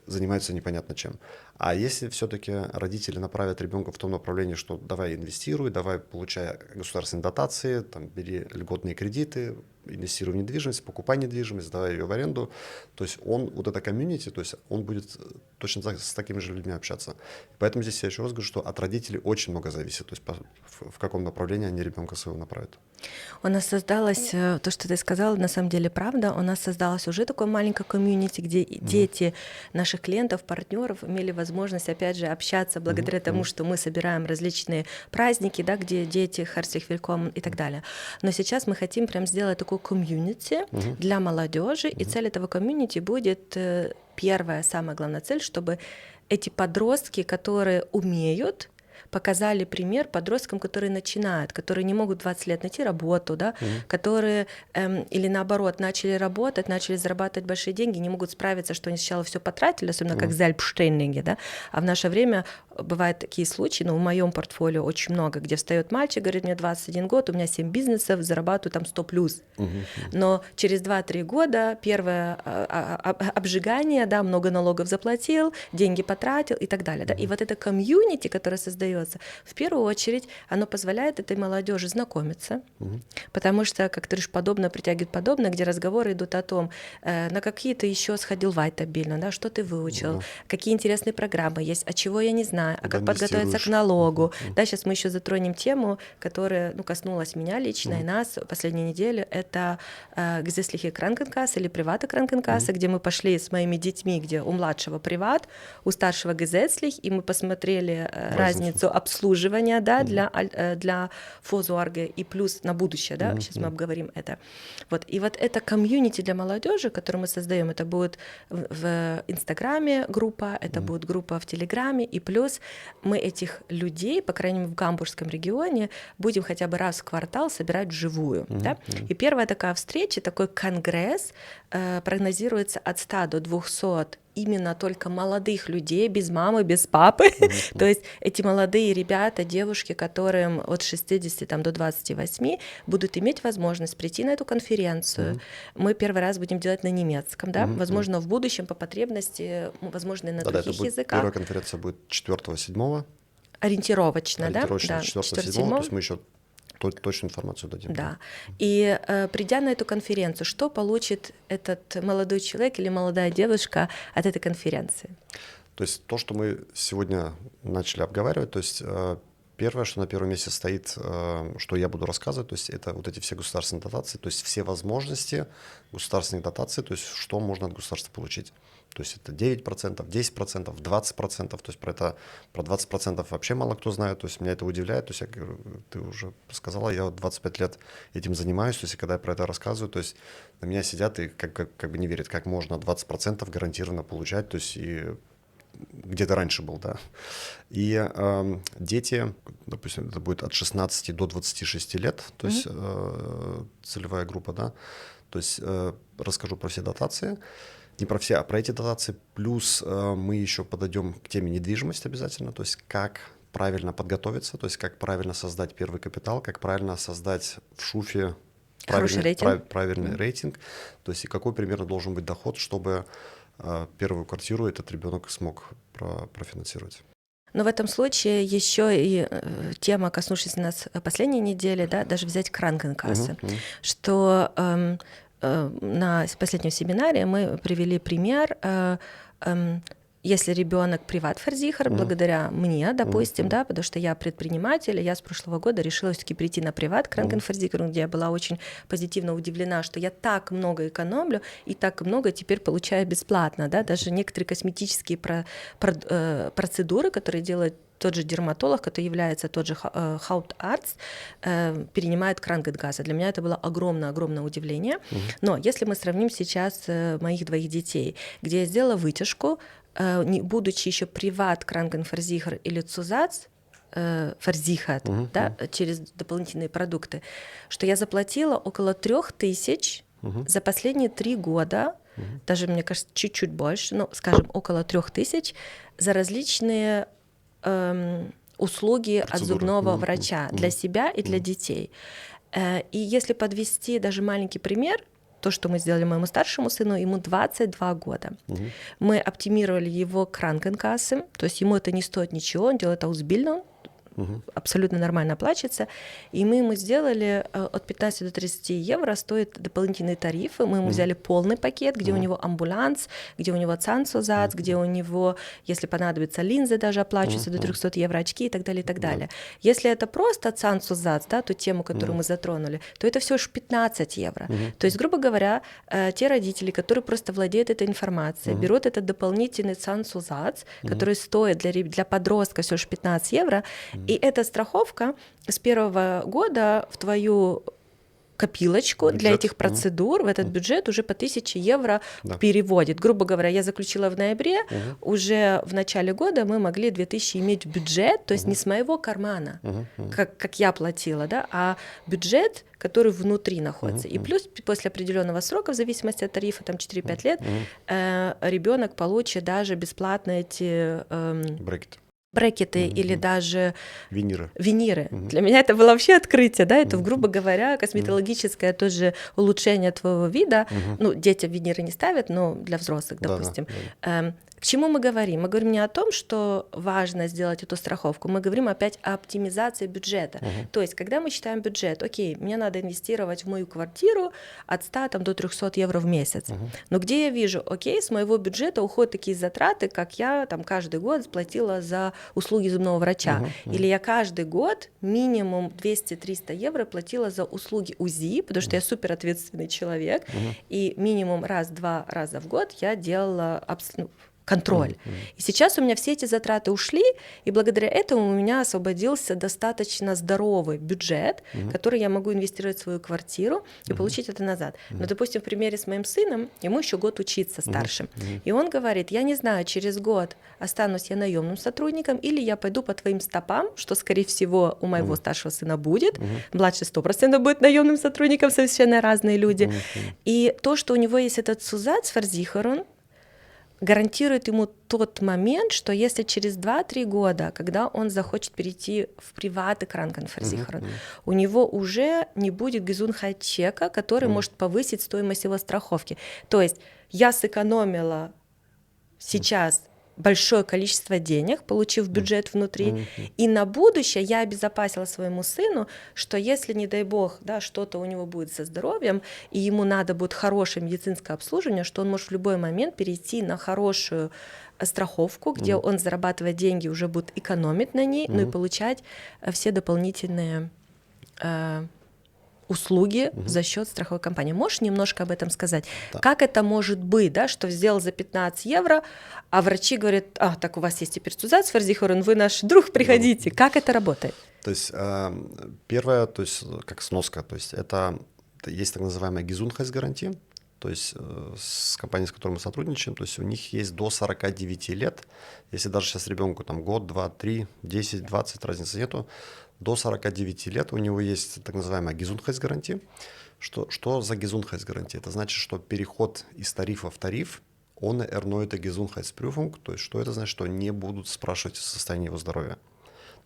занимаются непонятно чем. А если все-таки родители направят ребенка в том направлении, что давай инвестируй, давай получай государственные дотации, там, бери льготные кредиты, инвестируй в недвижимость, покупай недвижимость, давай ее в аренду, то есть он, вот это комьюнити, то есть он будет точно так с такими же людьми общаться. Поэтому здесь я еще раз говорю, что от родителей очень много зависит, то есть в каком направлении они ребенка своего направят. У нас создалось, то, что ты сказала, на самом деле правда, у нас создалось уже такое маленькое комьюнити, где дети наших клиентов, партнеров имели возможность, опять же, общаться благодаря тому, что мы собираем различные праздники, да, где дети, Herzlich willkommen и так далее. Но сейчас мы хотим прям сделать такую комьюнити для молодежи, и цель этого комьюнити будет первая, самая главная цель, чтобы эти подростки, которые умеют, показали пример подросткам, которые начинают, которые не могут 20 лет найти работу, да, которые или наоборот начали работать, начали зарабатывать большие деньги, не могут справиться, что они сначала все потратили, особенно как selbstständige, да, а в наше время бывают такие случаи, но в моем портфолио очень много, где встает мальчик, говорит, мне 21 год, у меня 7 бизнесов, зарабатываю там 100 плюс, но через 2-3 года первое обжигание, да, много налогов заплатил, деньги потратил и так далее, да, и вот это комьюнити, которое создается, в первую очередь, оно позволяет этой молодежи знакомиться, потому что, как ты говоришь, подобное притягивает подобное, где разговоры идут о том, на какие ты еще сходил в Айтабельно, да, что ты выучил, какие интересные программы есть, а чего я не знаю, а как подготовиться к налогу. Да, сейчас мы еще затронем тему, которая коснулась меня лично и нас в последнюю неделю, это gesetzliche Krankenkasse или private Krankenkasse, где мы пошли с моими детьми, где у младшего приват, у старшего gesetzlich, и мы посмотрели разницу обслуживания, да, для Vorsorge и плюс на будущее, да, сейчас мы обговорим это. Вот. И вот это комьюнити для молодежи, которую мы создаем, это будет в Инстаграме группа, это будет группа в Телеграме, и плюс мы этих людей, по крайней мере в Гамбургском регионе, будем хотя бы раз в квартал собирать вживую. Да? И первая такая встреча, такой конгресс прогнозируется от 100 до 200 именно только молодых людей, без мамы, без папы. То есть эти молодые ребята, девушки, которым от 60 до 28 будут иметь возможность прийти на эту конференцию. Мы первый раз будем делать на немецком, да? Возможно, в будущем по потребности, возможно, и на других языках. Первая конференция будет 4-7. Ориентировочно, да? Ориентировочно 4-7, то есть мы еще точную информацию дадим. Да. И придя на эту конференцию, что получит этот молодой человек или молодая девушка от этой конференции? То есть то, что мы сегодня начали обговаривать, то есть первое, что на первом месте стоит, что я буду рассказывать, то есть это вот эти все государственные дотации, то есть все возможности государственных дотаций, то есть что можно от государства получить. То есть это 9%, 10%, 20%, то есть про 20% вообще мало кто знает, то есть меня это удивляет, то есть я говорю, ты уже сказала, я 25 лет этим занимаюсь, то есть и когда я про это рассказываю, то есть на меня сидят и как бы не верят, как можно 20% гарантированно получать, то есть и где-то раньше был, да. И дети, допустим, это будет от 16 до 26 лет, то есть целевая группа, да, то есть расскажу про все дотации, не про все, а про эти дотации, плюс мы еще подойдем к теме недвижимости обязательно, то есть как правильно подготовиться, то есть как правильно создать первый капитал, как правильно создать в ШУФе правильный рейтинг, то есть и какой примерно должен быть доход, чтобы первую квартиру этот ребенок смог профинансировать. Но в этом случае еще и тема, коснувшаяся нас последней недели, да, даже взять Кранкенкассе, что на последнем семинаре мы привели пример, если ребенок приват-ферзихер, благодаря мне, допустим, да, потому что я предприниматель, я с прошлого года решила все-таки прийти на приват Кранкенферзихер, где я была очень позитивно удивлена, что я так много экономлю и так много теперь получаю бесплатно, да, даже некоторые косметические процедуры, которые делает тот же дерматолог, который является тот же Hauptarzt, перенимает Кранкенкассе. Для меня это было огромное удивление. Но если мы сравним сейчас моих двоих детей, где я сделала вытяжку, будучи еще приват Кранкенферзихер или Цузац, Ферзихат, да, через дополнительные продукты, что я заплатила около 3000 за последние 3 года, даже, мне кажется, чуть-чуть больше, ну, скажем, около 3000 за различные услуги от зубного врача для себя и для детей. И если подвести даже маленький пример, то, что мы сделали моему старшему сыну, ему 22 года. Мы оптимировали его Кранкенкассе, то есть ему это не стоит ничего, он делает аусбильдинг, абсолютно нормально оплачивается, и мы ему сделали от 15 до 30 евро стоят дополнительные тарифы, мы ему взяли полный пакет, где у него амбуланс, где у него Zahnzusatz, где у него, если понадобится, линзы даже оплачиваются до 300 евро, очки и так далее, и так далее. Если это просто Zahnzusatz, да, ту тему, которую мы затронули, то это всего лишь 15 евро. То есть, грубо говоря, те родители, которые просто владеют этой информацией, берут этот дополнительный Zahnzusatz, который стоит для подростка всего лишь 15 евро, и эта страховка с первого года в твою копилочку для этих процедур, в этот бюджет уже по 1000 евро переводит. Грубо говоря, я заключила в ноябре, уже в начале года мы могли 2000 иметь бюджет, то есть не с моего кармана, как я платила, да, а бюджет, который внутри находится. И плюс после определенного срока, в зависимости от тарифа, там 4-5 лет, ребенок получит даже бесплатно эти брекеты или даже виниры. Для меня это было вообще открытие, да, это, грубо говоря, косметологическое тоже улучшение твоего вида. Ну, детям виниры не ставят, но для взрослых, допустим. К чему мы говорим? Мы говорим не о том, что важно сделать эту страховку, мы говорим опять о оптимизации бюджета. То есть, когда мы считаем бюджет, окей, мне надо инвестировать в мою квартиру от 100 до 300 евро в месяц. Но где я вижу, окей, с моего бюджета уходят такие затраты, как я там каждый год сплатила за услуги зубного врача. Или я каждый год минимум 200-300 евро платила за услуги УЗИ, потому что я супер ответственный человек, и минимум раз-два раза в год я делала контроль. И сейчас у меня все эти затраты ушли, и благодаря этому у меня освободился достаточно здоровый бюджет, который я могу инвестировать в свою квартиру и получить это назад. Но, допустим, в примере с моим сыном, ему еще год учиться старшим. И он говорит, я не знаю, через год останусь я наемным сотрудником, или я пойду по твоим стопам, что, скорее всего, у моего старшего сына будет. Младший 100% будет наемным сотрудником, совершенно разные люди. И то, что у него есть этот Zusatzversicherung, гарантирует ему тот момент, что если через 2-3 года, когда он захочет перейти в приват Krankenversicherung, у него уже не будет Gesundheitsчека, который может повысить стоимость его страховки. То есть я сэкономила сейчас большое количество денег, получив бюджет внутри, и на будущее я обезопасила своему сыну, что если, не дай бог, да, что-то у него будет со здоровьем, и ему надо будет хорошее медицинское обслуживание, что он может в любой момент перейти на хорошую страховку, где он зарабатывает деньги, уже будет экономить на ней, ну и получать все дополнительные услуги за счет страховой компании. Можешь немножко об этом сказать? Да. Как это может быть, да, что сделал за 15 евро, а врачи говорят, так у вас есть теперь Zusatzversicherung, вы наш друг, приходите. Как это работает? То есть первое, то есть как сноска, то есть это есть так называемая Gesundheitsgarantie, то есть с компанией, с которой мы сотрудничаем, то есть у них есть до 49 лет, если даже сейчас ребенку там год, 2, 3, 10, 20, разницы нету, до 49 лет у него есть так называемая Gesundheitsgarantie. Что за Gesundheitsgarantie? Это значит, что переход из тарифа в тариф, он erneute Gesundheitsprüfung, то есть что это значит, что не будут спрашивать о состоянии его здоровья.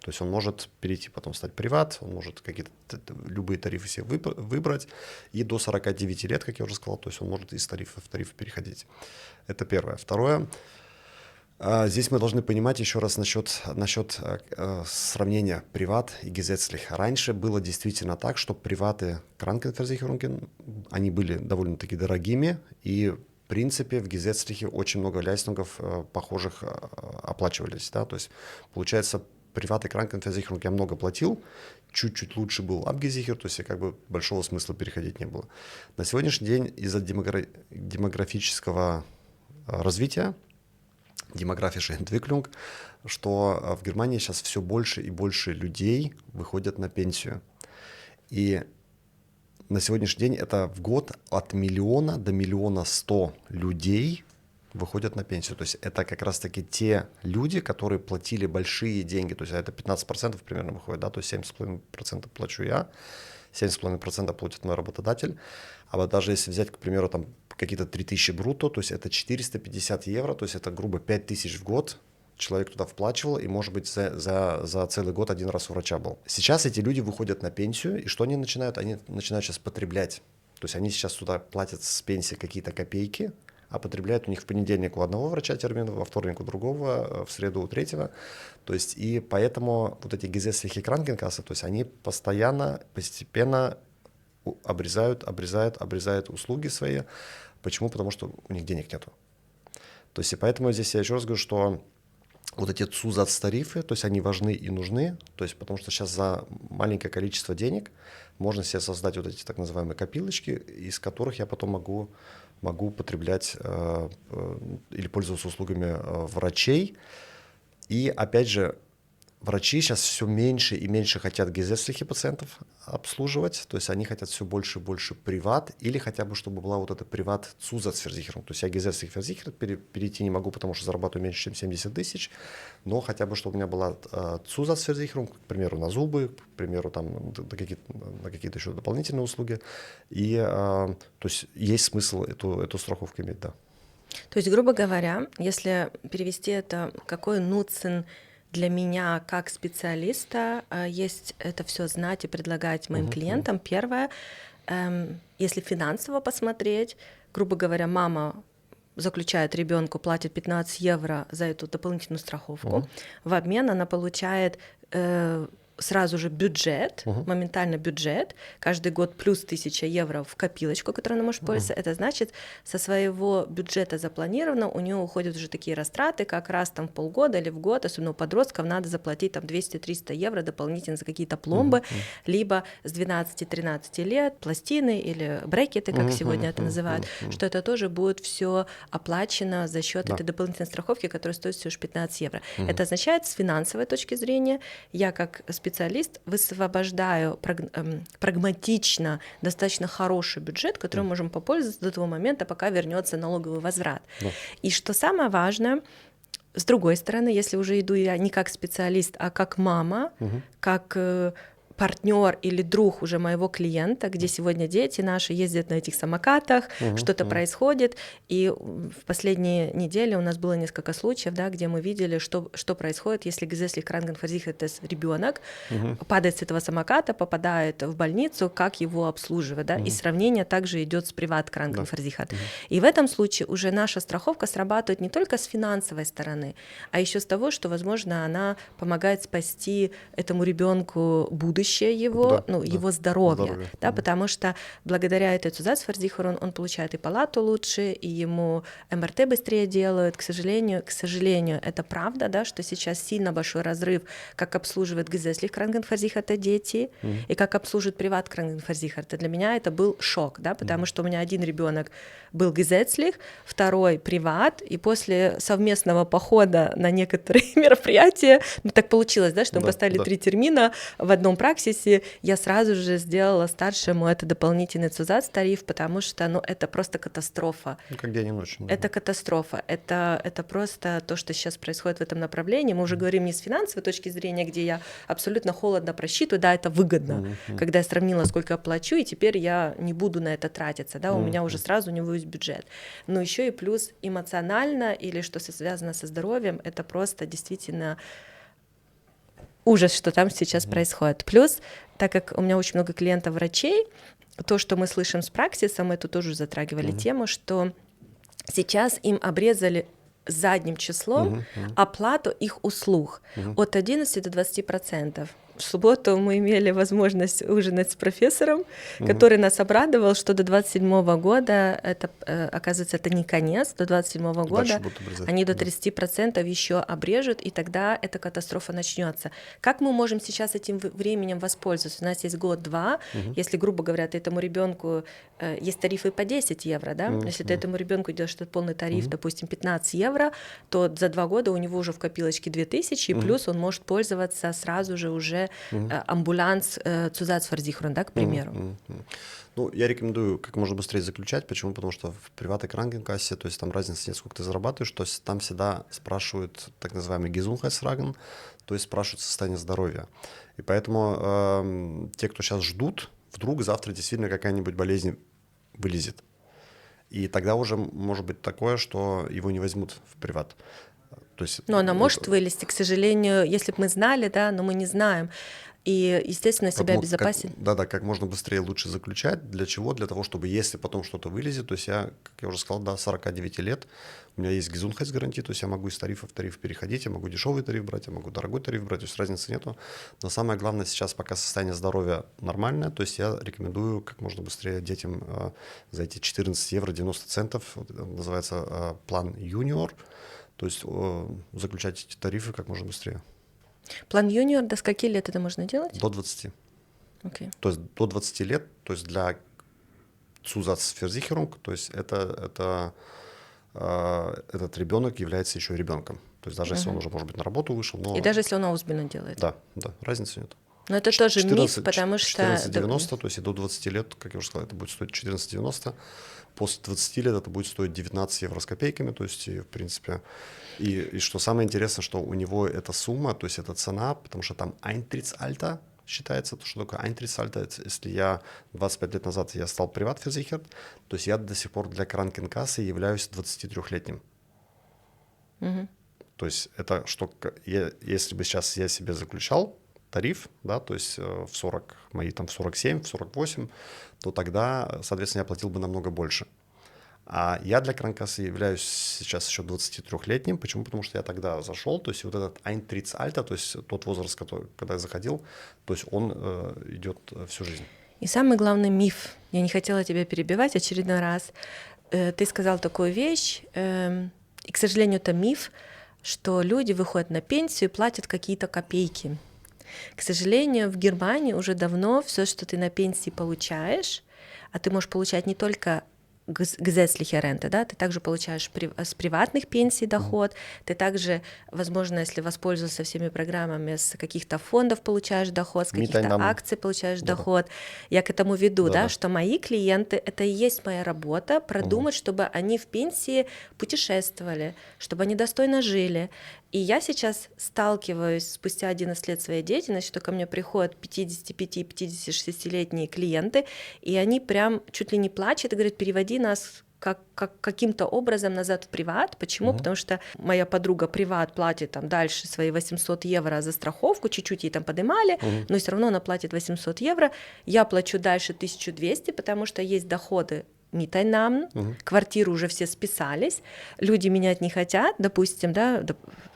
То есть он может перейти, потом стать приват, он может какие-то любые тарифы себе выбрать, и до 49 лет, как я уже сказал, то есть он может из тарифа в тариф переходить. Это первое. Второе, здесь мы должны понимать еще раз насчет сравнения приват и gesetzlich. Раньше было действительно так, что приваты Krankenversicherungen, они были довольно-таки дорогими, и в принципе в gesetzliche очень много ляйстингов похожих оплачивались. Да? То есть получается, приваты Krankenversicherung я много платил, чуть-чуть лучше был abgesichert, то есть как бы большого смысла переходить не было. На сегодняшний день из-за демографического развития, демографische Entwicklung, что в Германии сейчас все больше и больше людей выходят на пенсию. И на сегодняшний день это в год от 1 миллиона до 1 100 000 людей выходят на пенсию. То есть это как раз-таки те люди, которые платили большие деньги. То есть это 15% примерно выходит, да, то есть 7,5% плачу я, 7,5% платит мой работодатель. А вот даже если взять, к примеру, там какие-то 3000 брутто, то есть это 450 евро, то есть это грубо 5000 в год человек туда вплачивал, и, может быть, за целый год один раз у врача был. Сейчас эти люди выходят на пенсию, и что они начинают? Они начинают сейчас потреблять. То есть они сейчас туда платят с пенсии какие-то копейки, а потребляют у них в понедельник у одного врача термин, во вторник у другого, в среду у третьего. То есть и поэтому вот эти gesetzliche Krankenkasse, то есть они постоянно, постепенно обрезают услуги свои. Почему? Потому что у них денег нету. То есть и поэтому здесь я еще раз говорю, что вот эти Zusatztarifы, то есть они важны и нужны, то есть потому что сейчас за маленькое количество денег можно себе создать вот эти так называемые копилочки, из которых я потом могу потреблять или пользоваться услугами врачей. И опять же, врачи сейчас все меньше и меньше хотят gesetzliche пациентов обслуживать, то есть они хотят все больше и больше приват, или хотя бы, чтобы была вот эта приват Zusatzversicherung. То есть я gesetzlich versichert перейти не могу, потому что зарабатываю меньше, чем 70 000, но хотя бы, чтобы у меня была Zusatzversicherung, к примеру, на зубы, к примеру, там, на какие-то еще дополнительные услуги. И то есть есть смысл эту страховку иметь, да. То есть, грубо говоря, если перевести это, какой nutzen для меня как специалиста есть это все знать и предлагать моим клиентам. Первое, если финансово посмотреть, грубо говоря, мама заключает ребенку, платит 15 евро за эту дополнительную страховку. В обмен она получает сразу же бюджет, моментально бюджет, каждый год плюс 1000 евро в копилочку, которую она может пользоваться. Это значит, со своего бюджета запланировано, у нее уходят уже такие растраты, как раз там в полгода или в год, особенно у подростков, надо заплатить там 200-300 евро дополнительно за какие-то пломбы, либо с 12-13 лет пластины или брекеты, как сегодня это называют, что это тоже будет все оплачено за счет этой дополнительной страховки, которая стоит всего лишь 15 евро. Это означает, с финансовой точки зрения, я как специалист высвобождаю прагматично достаточно хороший бюджет, которым мы можем попользоваться до того момента, пока вернется налоговый возврат. И что самое важное, с другой стороны, если уже иду я не как специалист, а как мама, как партнер или друг уже моего клиента, где сегодня дети наши ездят на этих самокатах, что-то происходит, и в последние недели у нас было несколько случаев, да, где мы видели, что происходит, если gesetzlich krankenversichertes ребенок падает с этого самоката, попадает в больницу, как его обслуживать, да, и сравнение также идет с приват-кранкенversichert. И в этом случае уже наша страховка срабатывает не только с финансовой стороны, а еще с того, что, возможно, она помогает спасти этому ребенку будущее его, его здоровье, да, потому что благодаря этой Zusatzversicherung он получает и палату лучше, и ему МРТ быстрее делают. К сожалению, это правда, да, что сейчас сильно большой разрыв, как обслуживает gesetzlich krankenversicherte дети и как обслуживает приват-krankenversicherte. Для меня это был шок, да, потому что у меня один ребенок был gesetzlich, второй приват, и после совместного похода на некоторые мероприятия, так получилось, да, что мы поставили 3 термина в одном праксисе, я сразу же сделала старшему это дополнительный цузац-тариф, потому что, это просто катастрофа. Как день и ночь. Да. Это катастрофа, это просто то, что сейчас происходит в этом направлении. Мы уже говорим не с финансовой точки зрения, где я абсолютно холодно просчитываю, да, это выгодно, когда я сравнила, сколько я плачу, и теперь я не буду на это тратиться, да, у меня уже сразу у него есть бюджет. Но еще и плюс эмоционально или что связано со здоровьем, это просто действительно ужас, что там сейчас происходит. Плюс, так как у меня очень много клиентов-врачей, то, что мы слышим с праксиса, мы тут тоже затрагивали тему, что сейчас им обрезали задним числом оплату их услуг от 11 до 20%. В субботу мы имели возможность ужинать с профессором, который нас обрадовал, что до 27 года, это, оказывается, это не конец, до 27 года они до 30% еще обрежут, и тогда эта катастрофа начнется. Как мы можем сейчас этим временем воспользоваться? У нас есть год-два, если, грубо говоря, ты этому ребенку есть тарифы по 10 евро, да? Если ты этому ребенку делаешь этот полный тариф, допустим, 15 евро, то за 2 года у него уже в копилочке 2000, и плюс он может пользоваться сразу же уже амбуланс Zusatzversicherung, да, к примеру. Ну, я рекомендую как можно быстрее заключать. Почему? Потому что в приватной кранкенкассе, то есть там разницы нет, сколько ты зарабатываешь, то есть там всегда спрашивают так называемый Gesundheitsfragen, то есть спрашивают состояние здоровья. И поэтому те, кто сейчас ждут, вдруг завтра действительно какая-нибудь болезнь вылезет. И тогда уже может быть такое, что его не возьмут в приват. То есть, но она может вылезти, к сожалению, если бы мы знали, да, но мы не знаем. И, естественно, себя обезопасить. Как можно быстрее лучше заключать. Для чего? Для того, чтобы если потом что-то вылезет, то есть я, как я уже сказал, до 49 лет у меня есть Gesundheitsgarantie, то есть я могу из тарифа в тариф переходить, я могу дешевый тариф брать, я могу дорогой тариф брать, то есть разницы нету. Но самое главное сейчас, пока состояние здоровья нормальное, то есть я рекомендую как можно быстрее детям за эти 14 евро 90 центов, называется план Junior, то есть заключать эти тарифы как можно быстрее. План Junior, до скольки лет это можно делать? До 20. Okay. То есть до 20 лет, то есть для Zusatzversicherung, то есть этот ребенок является еще ребенком. То есть даже если он уже, может быть, на работу вышел. Но... И даже если он Ausbildung делает? Да, разницы нет. Но это тоже миф, потому что... 14,90, то есть и до 20 лет, как я уже сказал, это будет стоить 14,90. После 20 лет это будет стоить 19 евро с копейками, то есть, в принципе, и что самое интересное, что у него эта сумма, то есть эта цена, потому что там Eintrittsalter считается, то, что такое Eintrittsalter, если я 25 лет назад я стал приват-versichert, то есть я до сих пор для кранкенкассы являюсь 23-летним. То есть это что, если бы сейчас я себе заключал тариф, да, то есть в 40, мои там в 47, в 48, то тогда, соответственно, я платил бы намного больше. А я для кранкассы являюсь сейчас еще 23-летним. Почему? Потому что я тогда зашел, то есть вот этот Eintrittsalter, то есть тот возраст, когда я заходил, то есть он идет всю жизнь. И самый главный миф, я не хотела тебя перебивать очередной раз, ты сказал такую вещь, и, к сожалению, это миф, что люди выходят на пенсию и платят какие-то копейки. К сожалению, в Германии уже давно все, что ты на пенсии получаешь, а ты можешь получать не только gesetzliche Rente, да, ты также получаешь с приватных пенсий доход, ты также, возможно, если воспользовался всеми программами, с каких-то фондов получаешь доход, с каких-то акций получаешь доход. Я к этому веду, да, что мои клиенты, это и есть моя работа, продумать, чтобы они в пенсии путешествовали, чтобы они достойно жили. И я сейчас сталкиваюсь спустя 11 лет своей деятельности, что ко мне приходят 55-56-летние клиенты, и они прям чуть ли не плачут и говорят: переводи нас каким-то образом назад в приват. Почему? Потому что моя подруга приват платит там дальше свои 800 евро за страховку, чуть-чуть ей там поднимали, но все равно она платит 800 евро. Я плачу дальше 1200, потому что есть доходы Митайнам, квартиру уже все списались, люди менять не хотят, допустим, да,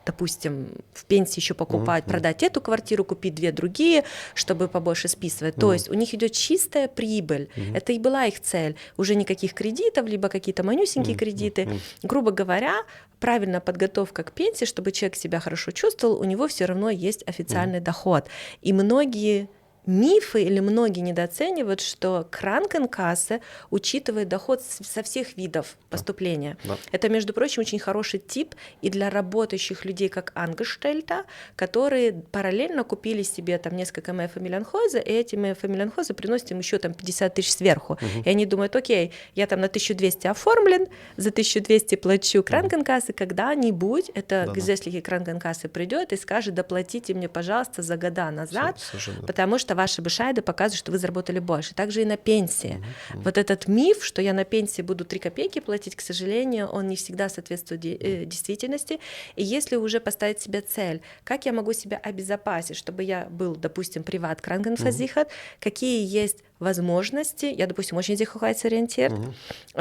допустим, в пенсии еще покупать, продать эту квартиру, купить 2 другие, чтобы побольше списывать. То есть у них идет чистая прибыль. Это и была их цель. Уже никаких кредитов, либо какие-то манюсенькие кредиты. Грубо говоря, правильная подготовка к пенсии, чтобы человек себя хорошо чувствовал, у него все равно есть официальный доход. И многие мифы или многие недооценивают, что Кранкенкассе учитывает доход со всех видов поступления. Да. Это, между прочим, очень хороший тип и для работающих людей, как ангештельта, которые параллельно купили себе там несколько МФ-Фамилиенхойзе, и эти МФ-Фамилиенхойзе приносят им еще там 50 тысяч сверху. И они думают: окей, я там на 1200 оформлен, за 1200 плачу Кранкенкассе, когда-нибудь это gesetzliche Кранкенкассе придет и скажет: доплатите мне, пожалуйста, за года назад, потому что ваши бешайды показывают, что вы заработали больше. Также и на пенсии. Вот этот миф, что я на пенсии буду 3 копейки платить, к сожалению, он не всегда соответствует действительности. И если уже поставить себе цель, как я могу себя обезопасить, чтобы я был, допустим, приват Кранкенversichert, какие есть возможности, я, допустим, очень sicherheitsorientiert,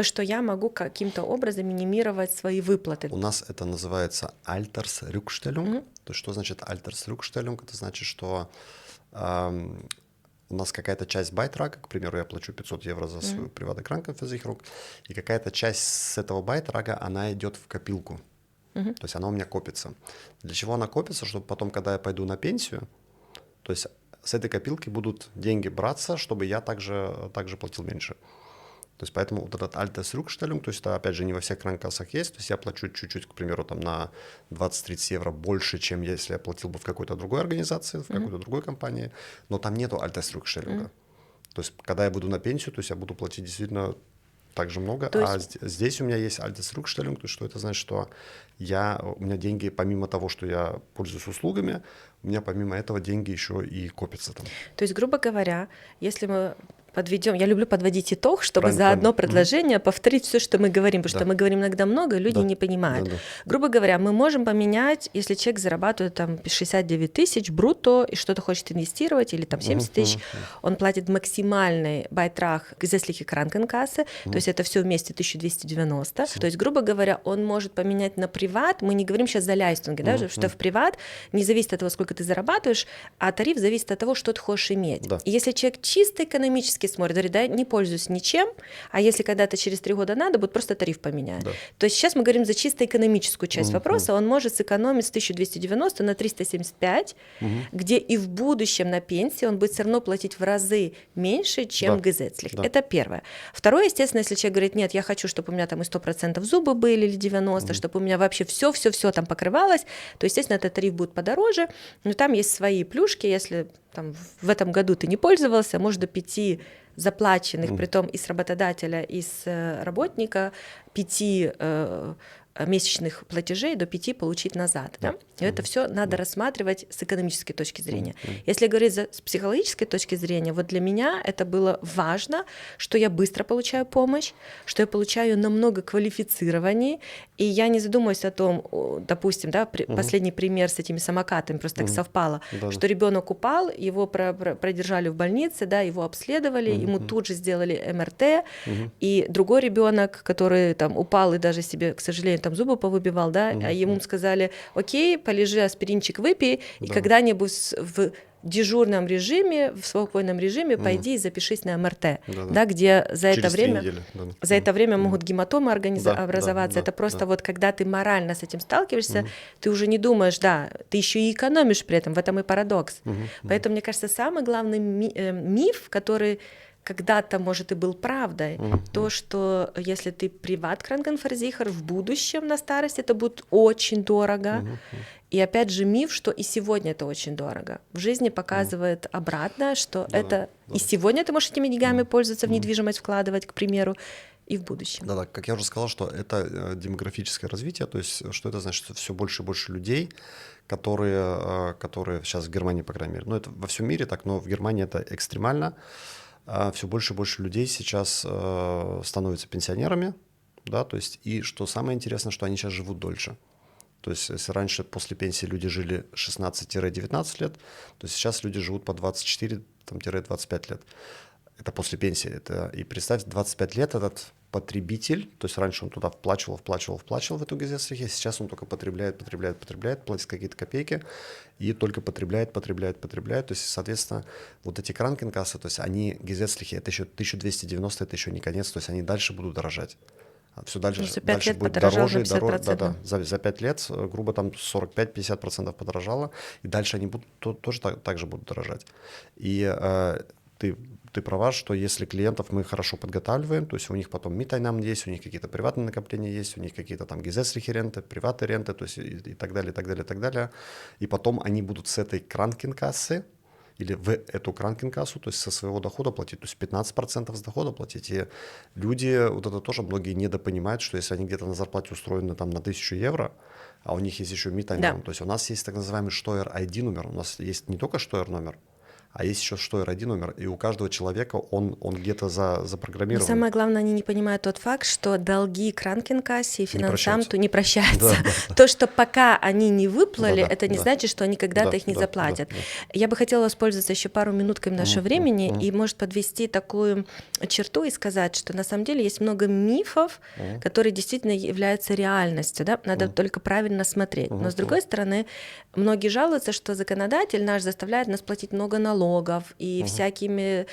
что я могу каким-то образом минимировать свои выплаты. У нас это называется Altersrückstellung. То есть что значит Altersrückstellung? Это значит, что у нас какая-то часть байтрага, к примеру, я плачу 500 евро за свою приватную Krankenversicherung, и какая-то часть с этого байтрага, она идет в копилку. То есть она у меня копится. Для чего она копится? Чтобы потом, когда я пойду на пенсию, то есть с этой копилки будут деньги браться, чтобы я также платил меньше. То есть поэтому вот этот Altersrückstellung, то есть это, опять же, не во всех кранкассах есть, то есть я плачу чуть-чуть, к примеру, там на 20-30 евро больше, чем если я платил бы в какой-то другой организации, в какой-то другой компании, но там нету Altersrückstellung. То есть когда я буду на пенсию, то есть я буду платить действительно так же много, здесь у меня есть Altersrückstellung, то есть что это значит, что у меня деньги, помимо того, что я пользуюсь услугами, у меня помимо этого деньги еще и копятся там. То есть, грубо говоря, если мы подведем, я люблю подводить итог, чтобы за одно предложение повторить все, что мы говорим, потому что мы говорим иногда много, люди не понимают. Грубо говоря, мы можем поменять, если человек зарабатывает там 69 тысяч брутто и что-то хочет инвестировать, или там 70 тысяч, он платит максимальный байтраг gesetzliche Krankenkasse, то есть это все вместе 1290. То есть, грубо говоря, он может поменять на приват, мы не говорим сейчас за ляйстунги, да, что в приват не зависит от того, сколько ты зарабатываешь, а тариф зависит от того, что ты хочешь иметь. И если человек чисто экономически смотрит, говорит: да, не пользуюсь ничем, а если когда-то через 3 года надо, будет просто тариф поменять. То есть сейчас мы говорим за чисто экономическую часть вопроса, он может сэкономить с 1290 на 375, где и в будущем на пенсии он будет все равно платить в разы меньше, чем gesetzlich. Это первое. Второе, естественно, если человек говорит: нет, я хочу, чтобы у меня там и 100% зубы были, или 90%, чтобы у меня вообще все там покрывалось, то, естественно, этот тариф будет подороже, но там есть свои плюшки, если там в этом году ты не пользовался, может до 5 заплаченных, притом и с работодателя, и с работника, 5 месячных платежей до 5 получить назад. Да? И это все надо рассматривать с экономической точки зрения. Если говорить с психологической точки зрения, вот для меня это было важно, что я быстро получаю помощь, что я получаю намного квалифицированнее, и я не задумываюсь о том, допустим, да, последний пример с этими самокатами, просто так совпало, что ребенок упал, его продержали в больнице, да, его обследовали, ему тут же сделали МРТ, и другой ребенок, который там упал и даже себе, к сожалению, там зубы повыбивал, да, а ему сказали: окей, полежи, аспиринчик выпей, и когда-нибудь в дежурном режиме, в спокойном режиме пойди и запишись на МРТ, да, где за это время могут гематомы образоваться. Это просто вот когда ты морально с этим сталкиваешься, ты уже не думаешь, да, ты еще и экономишь при этом, в этом и парадокс. Поэтому, мне кажется, самый главный миф, который когда-то, может, и был правдой, то, что если ты приват Krankenversicherer, в будущем на старости это будет очень дорого. И опять же миф, что и сегодня это очень дорого. В жизни показывает обратно, что и сегодня ты можешь этими деньгами пользоваться, в недвижимость вкладывать, к примеру, и в будущем. Да-да, как я уже сказал, что это демографическое развитие, то есть что это значит, что все больше и больше людей, которые сейчас в Германии, по крайней мере, ну это во всем мире так, но в Германии это экстремально, все больше и больше людей сейчас становятся пенсионерами, да, то есть и что самое интересное, что они сейчас живут дольше. То есть если раньше после пенсии люди жили 16-19 лет, то сейчас люди живут по 24-25 лет. Это после пенсии. И представьте, 25 лет этот потребитель, то есть раньше он туда вплачивал в эту Gesetzliche, сейчас он только потребляет, платит какие-то копейки и только потребляет. То есть, соответственно, вот эти Krankenkasse, то есть они Gesetzliche, это еще 1290, это еще не конец, то есть они дальше будут дорожать. Все дальше, За 5 дальше лет будет подорожало дороже на и дороже. 50%. Да. За 5 лет, грубо там 45-50% подорожало, и дальше они будут, тоже так же будут дорожать. И ты права, что если клиентов мы хорошо подготавливаем, то есть у них потом Митайнам есть, у них какие-то приватные накопления есть, у них какие-то там Gesetzliche ренты, приватные ренты, то есть и так далее. И потом они будут с этой Krankenkasse или в эту Krankenkasse, то есть со своего дохода платить, то есть 15% с дохода платить. И люди, вот это тоже многие недопонимают, что если они где-то на зарплате устроены там на 1000 евро, а у них есть еще Митайнам, то есть у нас есть так называемый Steuer-ID номер, у нас есть не только Steuer номер, а есть еще Steuer-ID номер, и у каждого человека он где-то запрограммирован. Но самое главное, они не понимают тот факт, что долги Krankenkasse и финансамту не прощаются. Да. То, что пока они не выплыли, это не значит, что они когда-то их не заплатят. Да. Я бы хотела воспользоваться еще пару минутками нашего времени и, может, подвести такую черту и сказать, что на самом деле есть много мифов, которые действительно являются реальностью, да? Надо только правильно смотреть. Но, с другой стороны, многие жалуются, что законодатель наш заставляет нас платить много налогов и всякие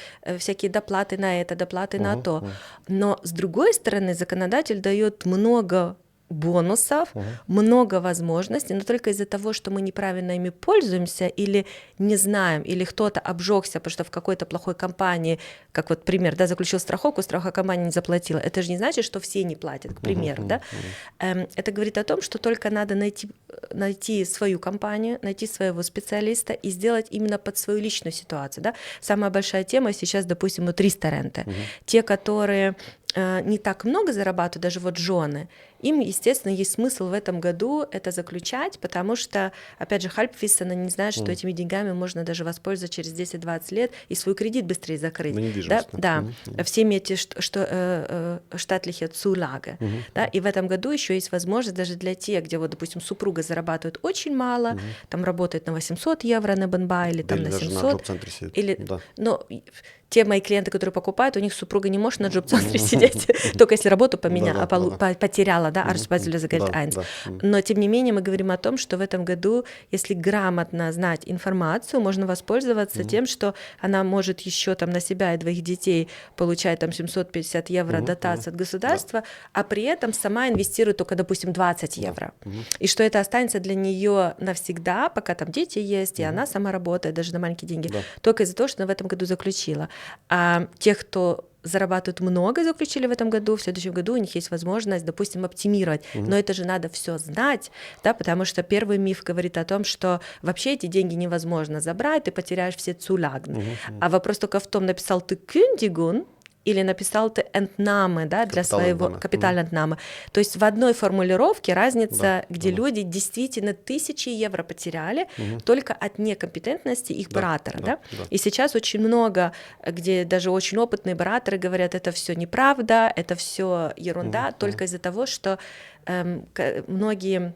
доплаты на это, доплаты на то. Но, с другой стороны, законодатель дает много бонусов, много возможностей, но только из-за того, что мы неправильно ими пользуемся или не знаем, или кто-то обжегся, потому что в какой-то плохой компании, как вот пример, да, заключил страховку, страховая компания не заплатила. Это же не значит, что все не платят, к примеру, да. Это говорит о том, что только надо найти свою компанию, найти своего специалиста и сделать именно под свою личную ситуацию, да. Самая большая тема сейчас, допустим, вот рестораторы. Те, которые не так много зарабатывают, даже вот жены, им, естественно, есть смысл в этом году это заключать, потому что, опять же, Halbwissen, они не знают, что этими деньгами можно даже воспользоваться через 10-20 лет и свой кредит быстрее закрыть. Да, всеми эти штатлихе Zulage. Да, и в этом году еще есть возможность даже для тех, где, вот, допустим, супруга зарабатывает очень мало, там работает на 800 евро на БНБ или там на 700. Но те мои клиенты, которые покупают, у них супруга не может на джоб-центре сидеть, только если работу потеряла, да, Arbeitslosigkeit 1. Но, тем не менее, мы говорим о том, что в этом году, если грамотно знать информацию, можно воспользоваться тем, что она может еще там на себя и двоих детей получать там 750 евро дотации от государства, а при этом сама инвестирует только, допустим, 20 евро. И что это останется для нее навсегда, пока там дети есть, и она сама работает даже на маленькие деньги, только из-за того, что она в этом году заключила. А тех, кто зарабатывают много, заключили в этом году, в следующем году у них есть возможность, допустим, оптимировать. Но это же надо все знать, да, потому что первый миф говорит о том, что вообще эти деньги невозможно забрать, ты потеряешь все Zulagen. А вопрос только в том, написал ты Kündigung, или написал ты Entnahme, да, для своего Kapitalentnahme. То есть в одной формулировке разница, где люди действительно 1000 евро потеряли только от некомпетентности их баратера. Да? И сейчас очень много, где даже очень опытные баратеры говорят, это все неправда, это все ерунда, только из-за того, что многие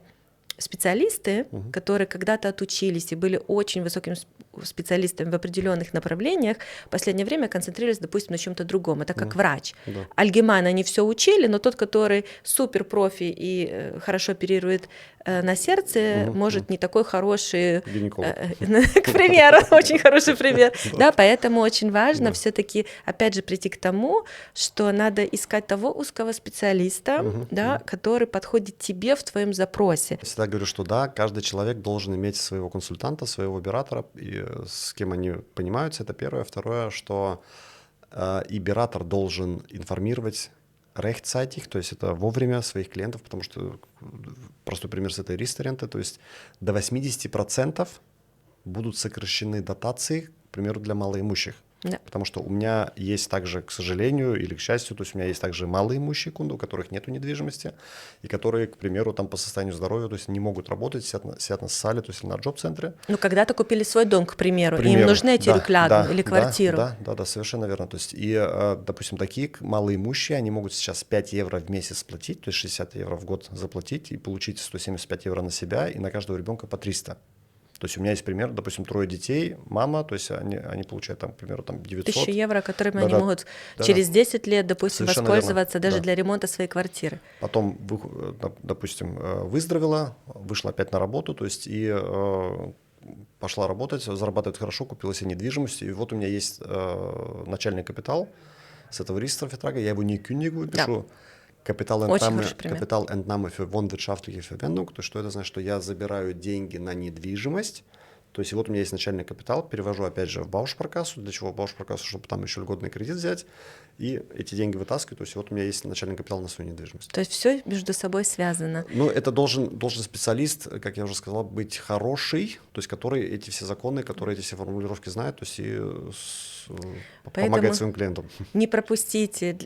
специалисты, которые когда-то отучились и были очень высокими специалистами в определенных направлениях, в последнее время концентрировались, допустим, на чем-то другом. Это как врач. Allgemein они все учили, но тот, который супер профи и хорошо оперирует на сердце, может не такой хороший гинеколог. К примеру, очень хороший пример. Да, поэтому очень важно все-таки, опять же, прийти к тому, что надо искать того узкого специалиста, да, который подходит тебе в твоем запросе. Всегда говорю, что да, каждый человек должен иметь своего консультанта, своего оператора, и с кем они понимаются, это первое. Второе, что и оператор должен информировать rechtzeitig, то есть это вовремя своих клиентов, потому что, простой пример с этой рестораторы, то есть до 80% будут сокращены дотации, к примеру, для малоимущих. Да. Потому что у меня есть также, к сожалению или к счастью, то есть у меня есть также малоимущие кунды, у которых нет недвижимости, и которые, к примеру, там по состоянию здоровья, то есть не могут работать, сидят на социале, то есть или на джоб-центре. Ну, когда-то купили свой дом, к К примеру, и им примеру, нужно идти рюкляду или квартиру. Да, совершенно верно. То есть, и, допустим, такие малоимущие, они могут сейчас 5 евро в месяц платить, то есть 60 евро в год заплатить и получить 175 евро на себя и на каждого ребенка по 300. То есть у меня есть пример, допустим, 3 детей, мама, то есть они получают, там, к примеру, там 900. 1000 евро, которыми Да, они да, могут да, через да. 10 лет, допустим, Совершенно воспользоваться верно, даже да. для ремонта своей квартиры. Потом, допустим, выздоровела, вышла опять на работу, то есть и пошла работать, зарабатывает хорошо, купила себе недвижимость, и вот у меня есть начальный капитал с этого Ристрефетрага, я его не кündigu, пишу Очень хороший пример. Kapitalentnahme für wohnwirtschaftliche Verwendung, то есть что это значит, что я забираю деньги на недвижимость, то есть вот у меня есть начальный капитал, перевожу опять же в Bausparkasse, для чего в Bausparkasse, чтобы там еще льготный кредит взять, и эти деньги вытаскиваю, то есть вот у меня есть начальный капитал на свою недвижимость. То есть все между собой связано. Ну, это должен специалист, как я уже сказал, быть хороший, то есть который эти все законы, который эти все формулировки знает, то есть и помогать своим клиентам. Не пропустите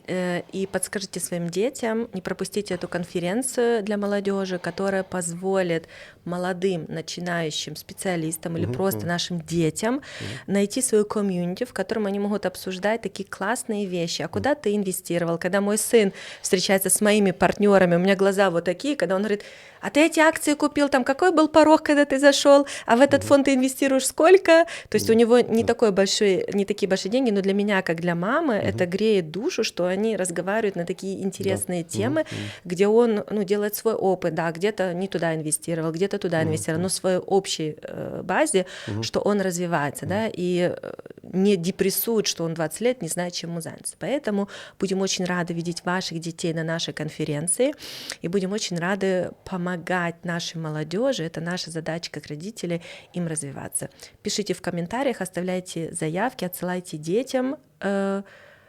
и подскажите своим детям, не пропустите эту конференцию для молодежи, которая позволит молодым начинающим специалистам или просто нашим детям найти свою комьюнити, в котором они могут обсуждать такие классные вещи. А куда ты инвестировал? Когда мой сын встречается с моими партнерами, у меня глаза вот такие, когда он говорит: а ты эти акции купил, там какой был порог, когда ты зашел, а в этот фонд ты инвестируешь сколько? То есть у него не такие большие деньги, но для меня, как для мамы, это греет душу, что они разговаривают на такие интересные темы, где он делает свой опыт, да, где-то не туда инвестировал, где-то туда инвестировал, но в своей общей базе, что он развивается, да, и не депрессует, что он 20 лет не знает, чем ему заняться. Поэтому будем очень рады видеть ваших детей на нашей конференции, и будем очень рады помогать нашей молодежи. Это наша задача как родителей, им развиваться. Пишите в комментариях, оставляйте заявки, отсылайте детям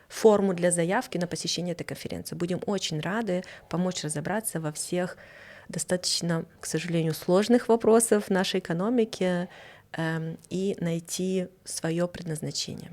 форму для заявки на посещение этой конференции. Будем очень рады помочь разобраться во всех достаточно, к сожалению, сложных вопросах нашей экономики и найти свое предназначение.